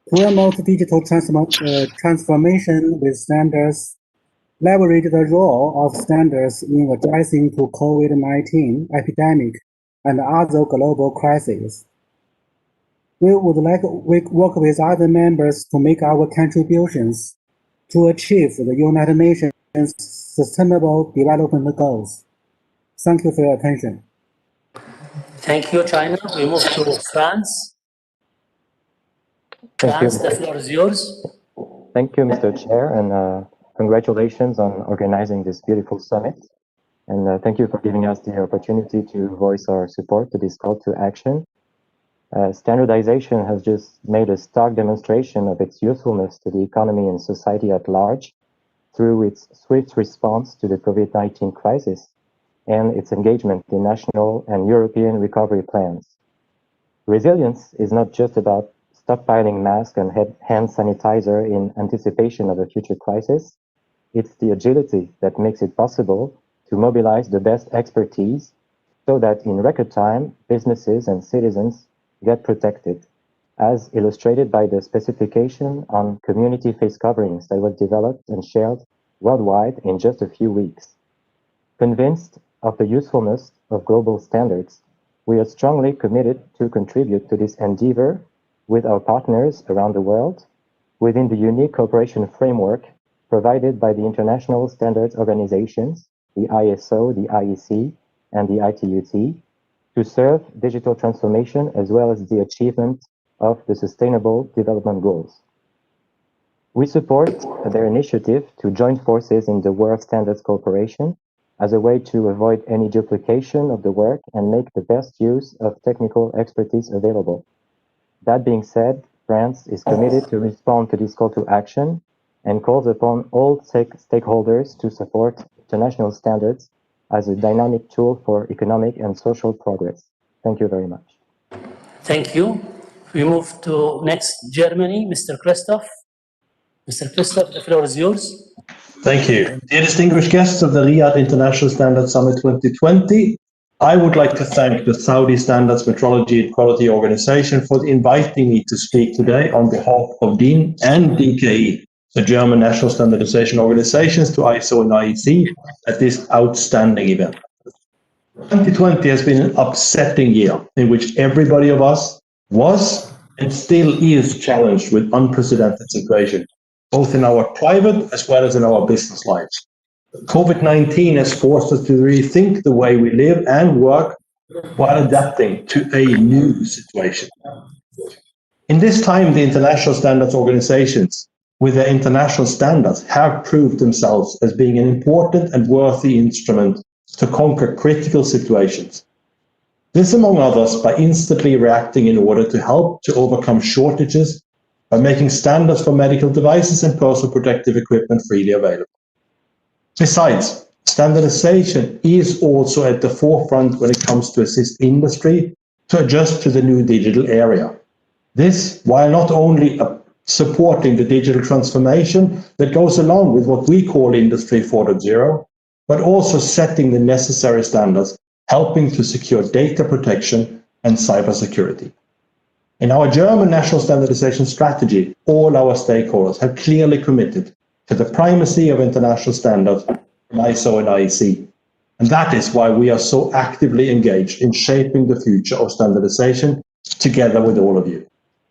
Promote digital transformation with standards, leverage the role of standards in addressing to COVID-19 epidemic and other global crises. We would like to work with other members to make our contributions to achieve the United Nations Sustainable Development Goals. Thank you for your attention. Thank you, China. We move to France. France, the floor is yours. Thank you, Mr. Chair, and congratulations on organizing this beautiful summit. And thank you for giving us the opportunity to voice our support to this call to action. Standardization has just made a stark demonstration of its usefulness to the economy and society at large through its swift response to the COVID-19 crisis and its engagement in national and European recovery plans. Resilience is not just about stockpiling masks and hand sanitizer in anticipation of a future crisis. It's the agility that makes it possible to mobilize the best expertise so that in record time, businesses and citizens get protected, as illustrated by the specification on community face coverings that was developed and shared worldwide in just a few weeks. Convinced of the usefulness of global standards, we are strongly committed to contribute to this endeavor with our partners around the world within the unique cooperation framework provided by the international standards organizations, the ISO, the IEC, and the ITUT, to serve digital transformation as well as the achievement of the Sustainable Development Goals. We support their initiative to join forces in the World Standards Cooperation as a way to avoid any duplication of the work and make the best use of technical expertise available. That being said, France is committed to respond to this call to action and calls upon all stakeholders to support international standards as a dynamic tool for economic and social progress. Thank you very much. Thank you. We move to next Germany, Mr. Christoph. Mr. Christoph, the floor is yours. Thank you. Dear distinguished guests of the Riyadh International Standards Summit 2020, I would like to thank the Saudi Standards Metrology and Quality Organization for inviting me to speak today on behalf of DIN and DKE, the German National Standardization Organizations, to ISO and IEC at this outstanding event. 2020 has been an upsetting year in which everybody of us was and still is challenged with unprecedented situation both in our private as well as in our business lives. COVID-19 has forced us to rethink the way we live and work while adapting to a new situation. In this time, the international standards organizations, with their international standards, have proved themselves as being an important and worthy instrument to conquer critical situations. This, among others, by instantly reacting in order to help to overcome shortages, by making standards for medical devices and personal protective equipment freely available. Besides, standardization is also at the forefront when it comes to assist industry to adjust to the new digital area. This, while not only supporting the digital transformation that goes along with what we call Industry 4.0, but also setting the necessary standards, helping to secure data protection and cybersecurity. In our German national standardization strategy, all our stakeholders have clearly committed to the primacy of international standards from ISO and IEC. And that is why we are so actively engaged in shaping the future of standardization together with all of you.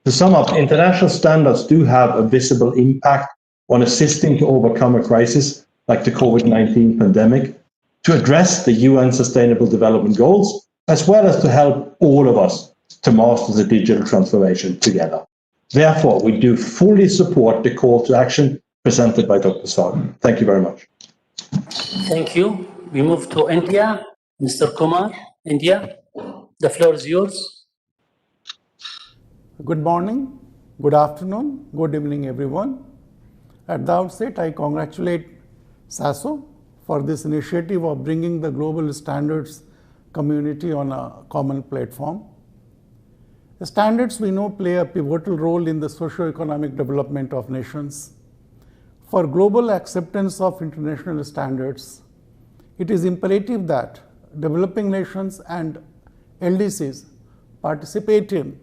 To sum up, international standards do have a visible impact on assisting to overcome a crisis like the COVID-19 pandemic, to address the UN Sustainable Development Goals, as well as to help all of us to master the digital transformation together. Therefore, we do fully support the call to action presented by Dr. Saad. Thank you very much. Thank you. We move to India. Mr. Kumar, India, the floor is yours. Good morning, good afternoon, good evening, everyone. At the outset, I congratulate SASO for this initiative of bringing the global standards community on a common platform. The standards, we know, play a pivotal role in the socio-economic development of nations. For global acceptance of international standards, it is imperative that developing nations and LDCs participate in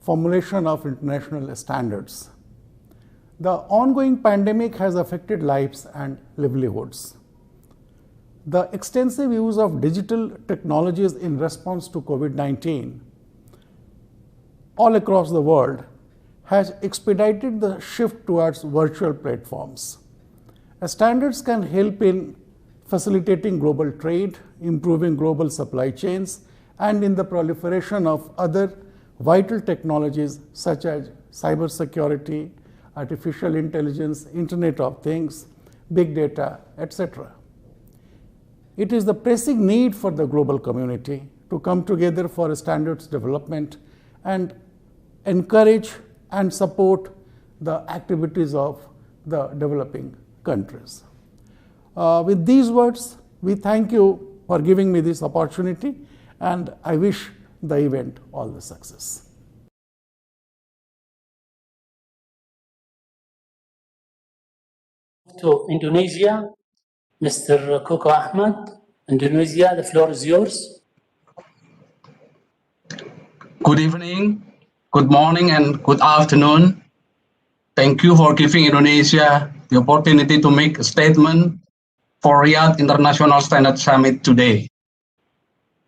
formulation of international standards. The ongoing pandemic has affected lives and livelihoods. The extensive use of digital technologies in response to COVID-19 all across the world has expedited the shift towards virtual platforms. Standards can help in facilitating global trade, improving global supply chains, and in the proliferation of other vital technologies such as cybersecurity, artificial intelligence, Internet of Things, big data, etc. It is the pressing need for the global community to come together for standards development and encourage and support the activities of the developing countries. With these words, we thank you for giving me this opportunity, and I wish the event all the success. To Indonesia, Mr. Koko Ahmad, Indonesia, the floor is yours. Good evening, good morning, and good afternoon. Thank you for giving Indonesia the opportunity to make a statement for Riyadh International Standard Summit today.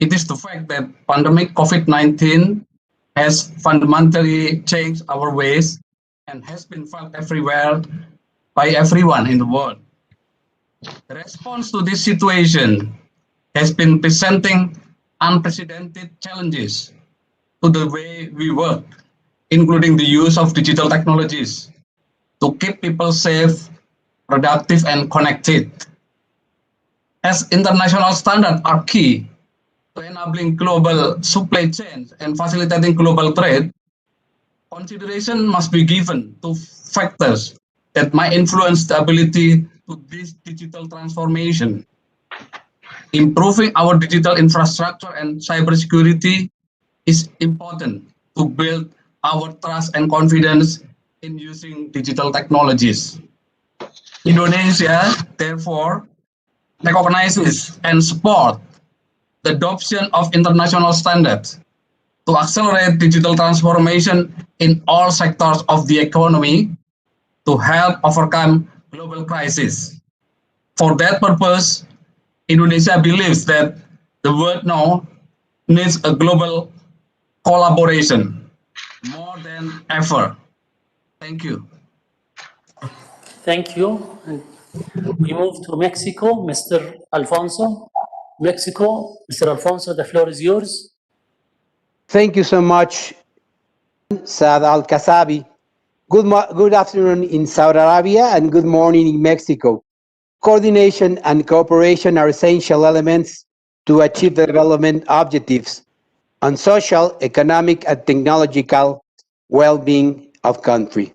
It is the fact that pandemic COVID-19 has fundamentally changed our ways and has been felt everywhere by everyone in the world. The response to this situation has been presenting unprecedented challenges to the way we work, including the use of digital technologies to keep people safe, productive, and connected. As international standards are key to enabling global supply chains and facilitating global trade, consideration must be given to factors that might influence the ability to this digital transformation. Improving our digital infrastructure and cybersecurity is important to build our trust and confidence in using digital technologies. Indonesia, therefore, recognizes and supports the adoption of international standards to accelerate digital transformation in all sectors of the economy to help overcome global crises. For that purpose, Indonesia believes that the world now needs a global collaboration more than ever. Thank you. Thank you. And we move to Mexico, Mr. Alfonso. Mexico, Mr. Alfonso, the floor is yours. Thank you so much, Saad Al-Kasabi. Good afternoon in Saudi Arabia and good morning in Mexico. Coordination and cooperation are essential elements to achieve the development objectives on social, economic, and technological well-being of country.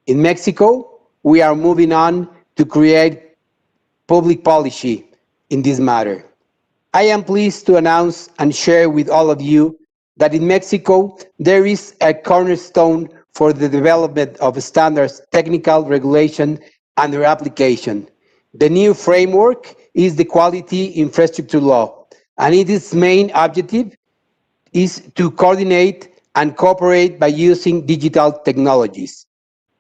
In Mexico, we are moving on to create public policy in this matter. I am pleased to announce and share with all of you that in Mexico, there is a cornerstone for the development of standards, technical regulation, and their application. The new framework is the Quality Infrastructure Law, and its main objective is to coordinate and cooperate by using digital technologies.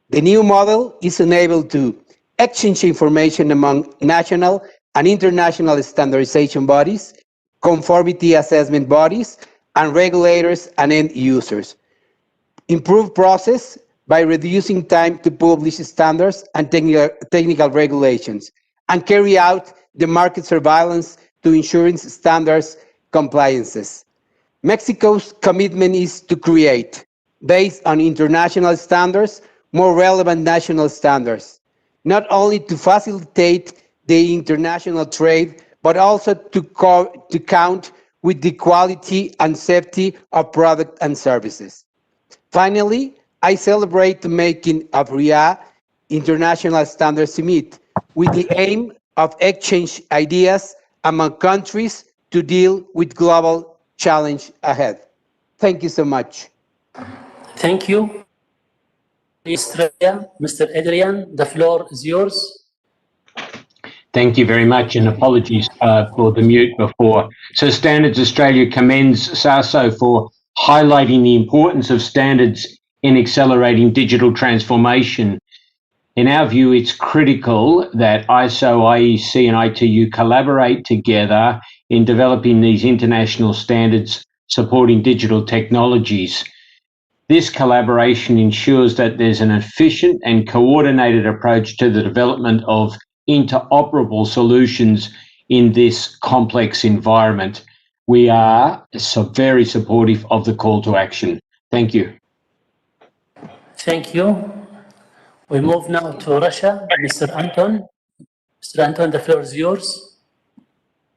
The new model is enabled to exchange information among national and international standardization bodies, conformity assessment bodies, and regulators and end users. Improve process by reducing time to publish standards and technical regulations, and carry out the market surveillance to ensure standards compliances. Mexico's commitment is to create, based on international standards, more relevant national standards, not only to facilitate the international trade, but also to count with the quality and safety of products and services. Finally, I celebrate the making of Riyadh International Standards Summit with the aim of exchange ideas among countries to deal with global challenge ahead. Thank you so much. Thank you. Australia, Mr. Adrian, the floor is yours. Thank you very much, and apologies for the mute before. So Standards Australia commends SASO for highlighting the importance of standards in accelerating digital transformation. In our view, it's critical that ISO, IEC, and ITU collaborate together in developing these international standards supporting digital technologies. This collaboration ensures that there's an efficient and coordinated approach to the development of interoperable solutions in this complex environment. We are very supportive of the call to action. Thank you. Thank you. We move now to Russia. Mr. Anton. Mr. Anton, the floor is yours.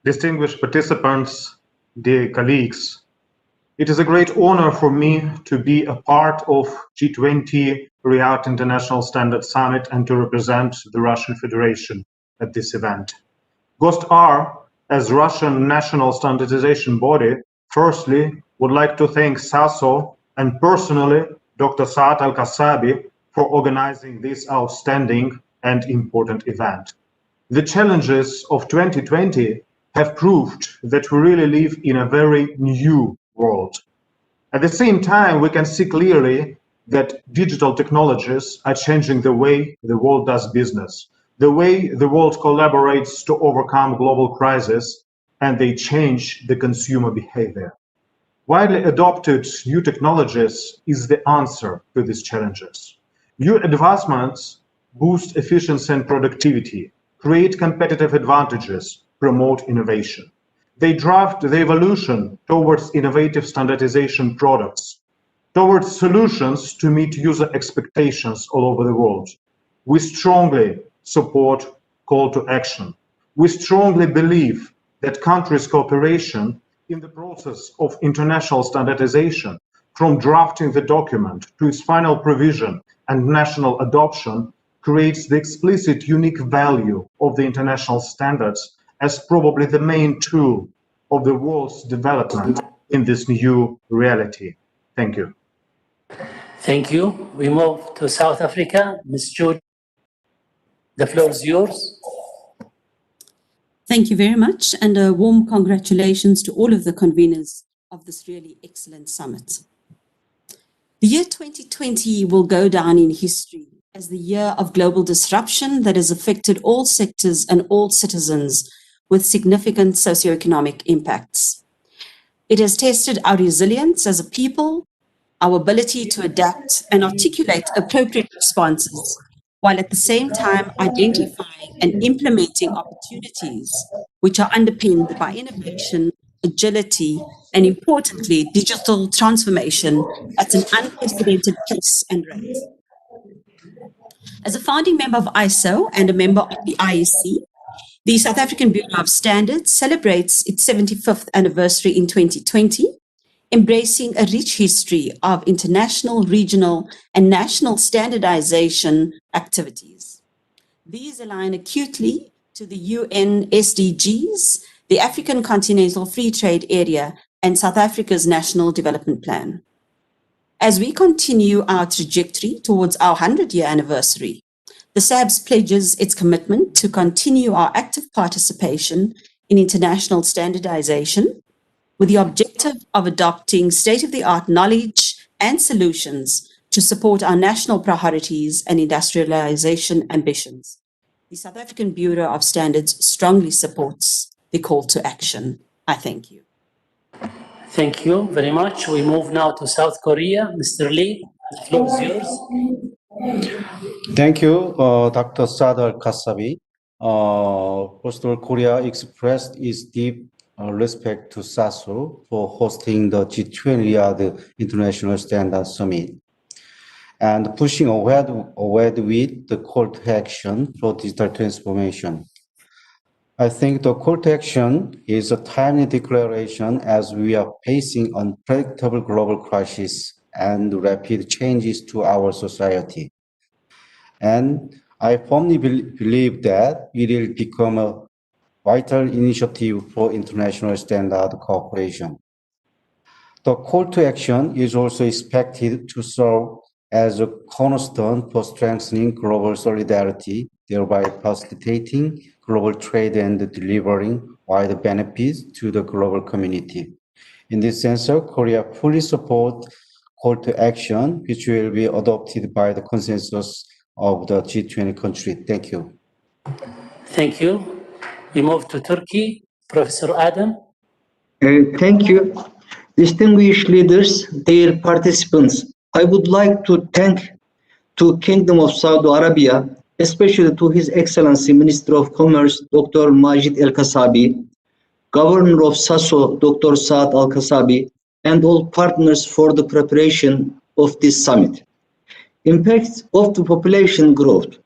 Distinguished participants, dear colleagues, it is a great honor for me to be a part of G20 Riyadh International Standards Summit and to represent the Russian Federation at this event. GOST-R, as Russian national standardization body, firstly would like to thank SASO and personally Dr. Saad Al-Kasabi for organizing this outstanding and important event. The challenges of 2020 have proved that we really live in a very new world. At the same time, we can see clearly that digital technologies are changing the way the world does business, the way the world collaborates to overcome global crises, and they change the consumer behavior. Widely adopted new technologies is the answer to these challenges. New advancements boost efficiency and productivity, create competitive advantages, promote innovation. They drive the evolution towards innovative standardization products, towards solutions to meet user expectations all over the world. We strongly support call to action. We strongly believe that countries' cooperation in the process of international standardization, from drafting the document to its final provision and national adoption, creates the explicit unique value of the international standards as probably the main tool of the world's development in this new reality. Thank you. Thank you. We move to South Africa. Ms. Jude, the floor is yours. Thank you very much, and a warm congratulations to all of the conveners of this really excellent summit. The year 2020 will go down in history as the year of global disruption that has affected all sectors and all citizens with significant socioeconomic impacts. It has tested our resilience as a people, our ability to adapt and articulate appropriate responses while at the same time identifying and implementing opportunities which are underpinned by innovation, agility, and importantly, digital transformation at an unprecedented pace and rate. As a founding member of ISO and a member of the IEC, the South African Bureau of Standards celebrates its 75th anniversary in 2020, embracing a rich history of international, regional, and national standardization activities. These align acutely to the UN SDGs, the African Continental Free Trade Area, and South Africa's National Development Plan. As we continue our trajectory towards our 100-year anniversary, the SABS pledges its commitment to continue our active participation in international standardization with the objective of adopting state-of-the-art knowledge and solutions to support our national priorities and industrialization ambitions. The South African Bureau of Standards strongly supports the call to action. I thank you. Thank you very much. We move now to South Korea. Mr. Lee, the floor is yours. Thank you, Dr. Saad Al-Kassabi. First of all, Korea expressed its deep respect to SASO for hosting the G20 Riyadh International Standards Summit and pushing ahead with the call to action for digital transformation. I think the call to action is a timely declaration as we are facing unpredictable global crisis and rapid changes to our society. And I firmly believe that it will become a vital initiative for international standard cooperation. The call to action is also expected to serve as a cornerstone for strengthening global solidarity, thereby facilitating global trade and delivering wide benefits to the global community. In this sense, Korea fully supports call to action, which will be adopted by the consensus of the G20 countries. Thank you. Thank you. We move to Turkey. Professor Adam. Thank you. Distinguished leaders, dear participants, I would like to thank the Kingdom of Saudi Arabia, especially to His Excellency Minister of Commerce, Dr. Majid Al-Kassabi, Governor of SASO, Dr. Saad Al-Kassabi, and all partners for the preparation of this summit. Impacts of the population growth,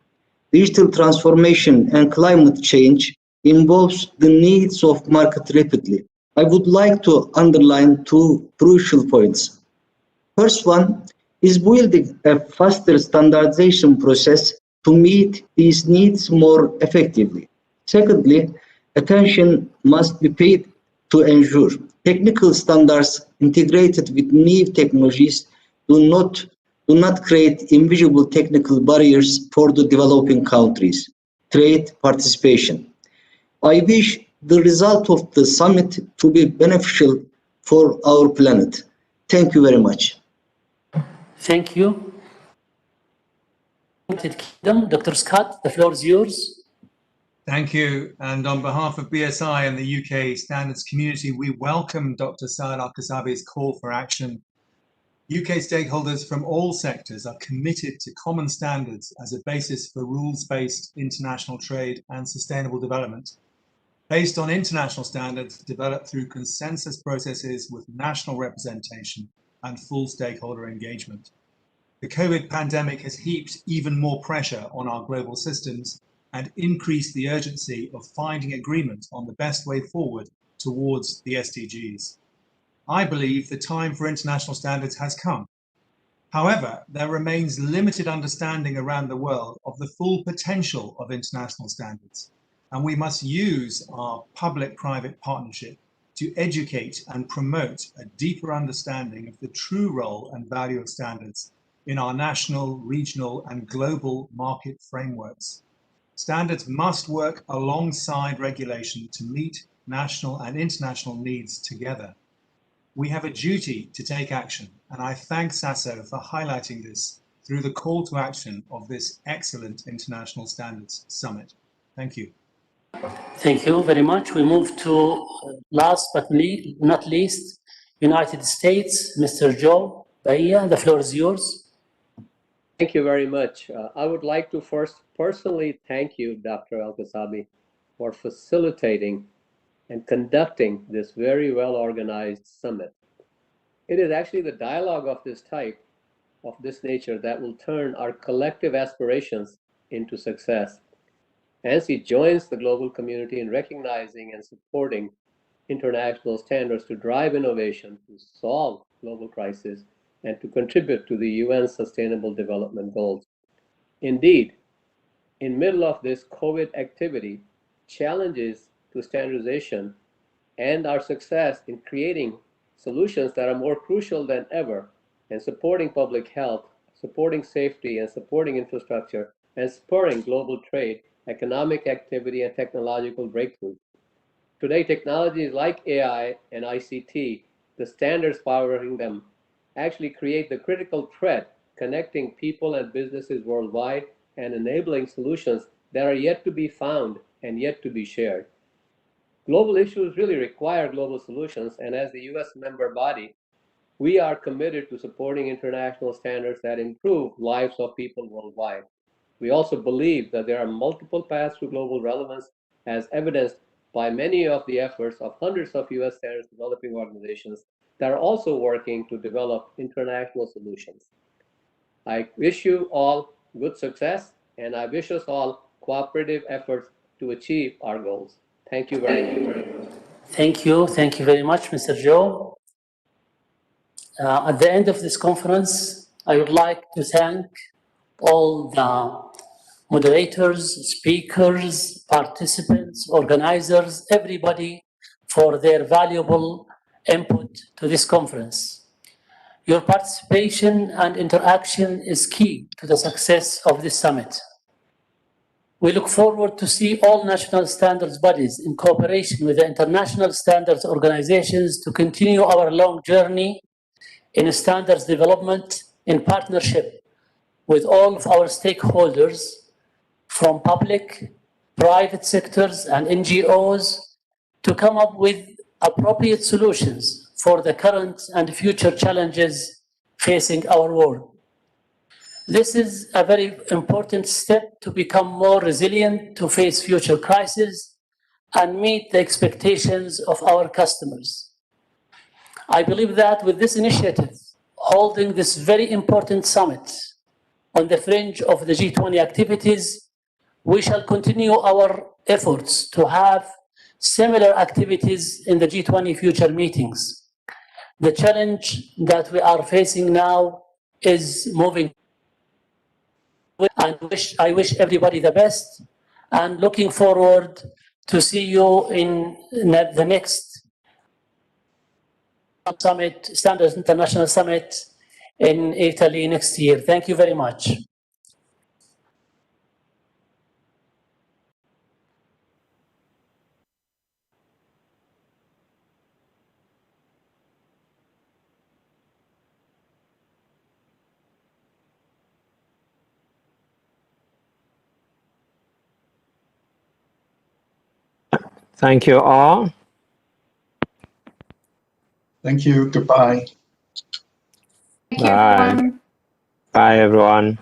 digital transformation, and climate change involves the needs of market rapidly. I would like to underline two crucial points. First one is building a faster standardization process to meet these needs more effectively. Secondly, attention must be paid to ensure technical standards integrated with new technologies do not create invisible technical barriers for the developing countries' trade participation. I wish the result of the summit to be beneficial for our planet. Thank you very much. Thank you. Dr. Scott, the floor is yours. Thank you. And on behalf of BSI and the UK standards community, we welcome Dr. Saad Al-Kassabi's call for action. UK stakeholders from all sectors are committed to common standards as a basis for rules-based international trade and sustainable development, based on international standards developed through consensus processes with national representation and full stakeholder engagement. The COVID pandemic has heaped even more pressure on our global systems and increased the urgency of finding agreement on the best way forward towards the SDGs. I believe the time for international standards has come. However, there remains limited understanding around the world of the full potential of international standards, and we must use our public-private partnership to educate and promote a deeper understanding of the true role and value of standards in our national, regional, and global market frameworks. Standards must work alongside regulation to meet national and international needs together. We have a duty to take action, and I thank SASO for highlighting this through the call to action of this excellent International Standards Summit. Thank you. Thank you very much. We move to last but not least, United States. Mr. Joe Bahia, the floor is yours. Thank you very much. I would like to first personally thank you, Dr. Al-Qasabi, for facilitating and conducting this very well-organized summit. It is actually the dialogue of this type, of this nature, that will turn our collective aspirations into success. ANSI joins the global community in recognizing and supporting international standards to drive innovation, to solve global crises, and to contribute to the UN Sustainable Development Goals. Indeed, in middle of this COVID activity, challenges to standardization and our success in creating solutions that are more crucial than ever and supporting public health, supporting safety, and supporting infrastructure, and spurring global trade, economic activity, and technological breakthroughs. Today, technologies like AI and ICT, the standards powering them, actually create the critical thread connecting people and businesses worldwide and enabling solutions that are yet to be found and yet to be shared. Global issues really require global solutions, and as the US member body, we are committed to supporting international standards that improve lives of people worldwide. We also believe that there are multiple paths to global relevance, as evidenced by many of the efforts of hundreds of US standards developing organizations that are also working to develop international solutions. I wish you all good success, and I wish us all cooperative efforts to achieve our goals. Thank you very much. Thank you very much, Mr. Joe. At the end of this conference, I would like to thank all the moderators, speakers, participants, organizers, everybody for their valuable input to this conference. Your participation and interaction is key to the success of this summit. We look forward to see all national standards bodies in cooperation with the international standards organizations to continue our long journey in standards development in partnership with all of our stakeholders from public, private sectors, and NGOs to come up with appropriate solutions for the current and future challenges facing our world. This is a very important step to become more resilient to face future crises and meet the expectations of our customers. I believe that with this initiative, holding this very important summit on the fringe of the G20 activities, we shall continue our efforts to have similar activities in the G20 future meetings. The challenge that we are facing now is moving, and I wish everybody the best, and looking forward to see you in the next summit, Standards International Summit in Italy next year. Thank you very much. Thank you all. Thank you. Goodbye. Thank you, Bye. everyone. Bye, everyone.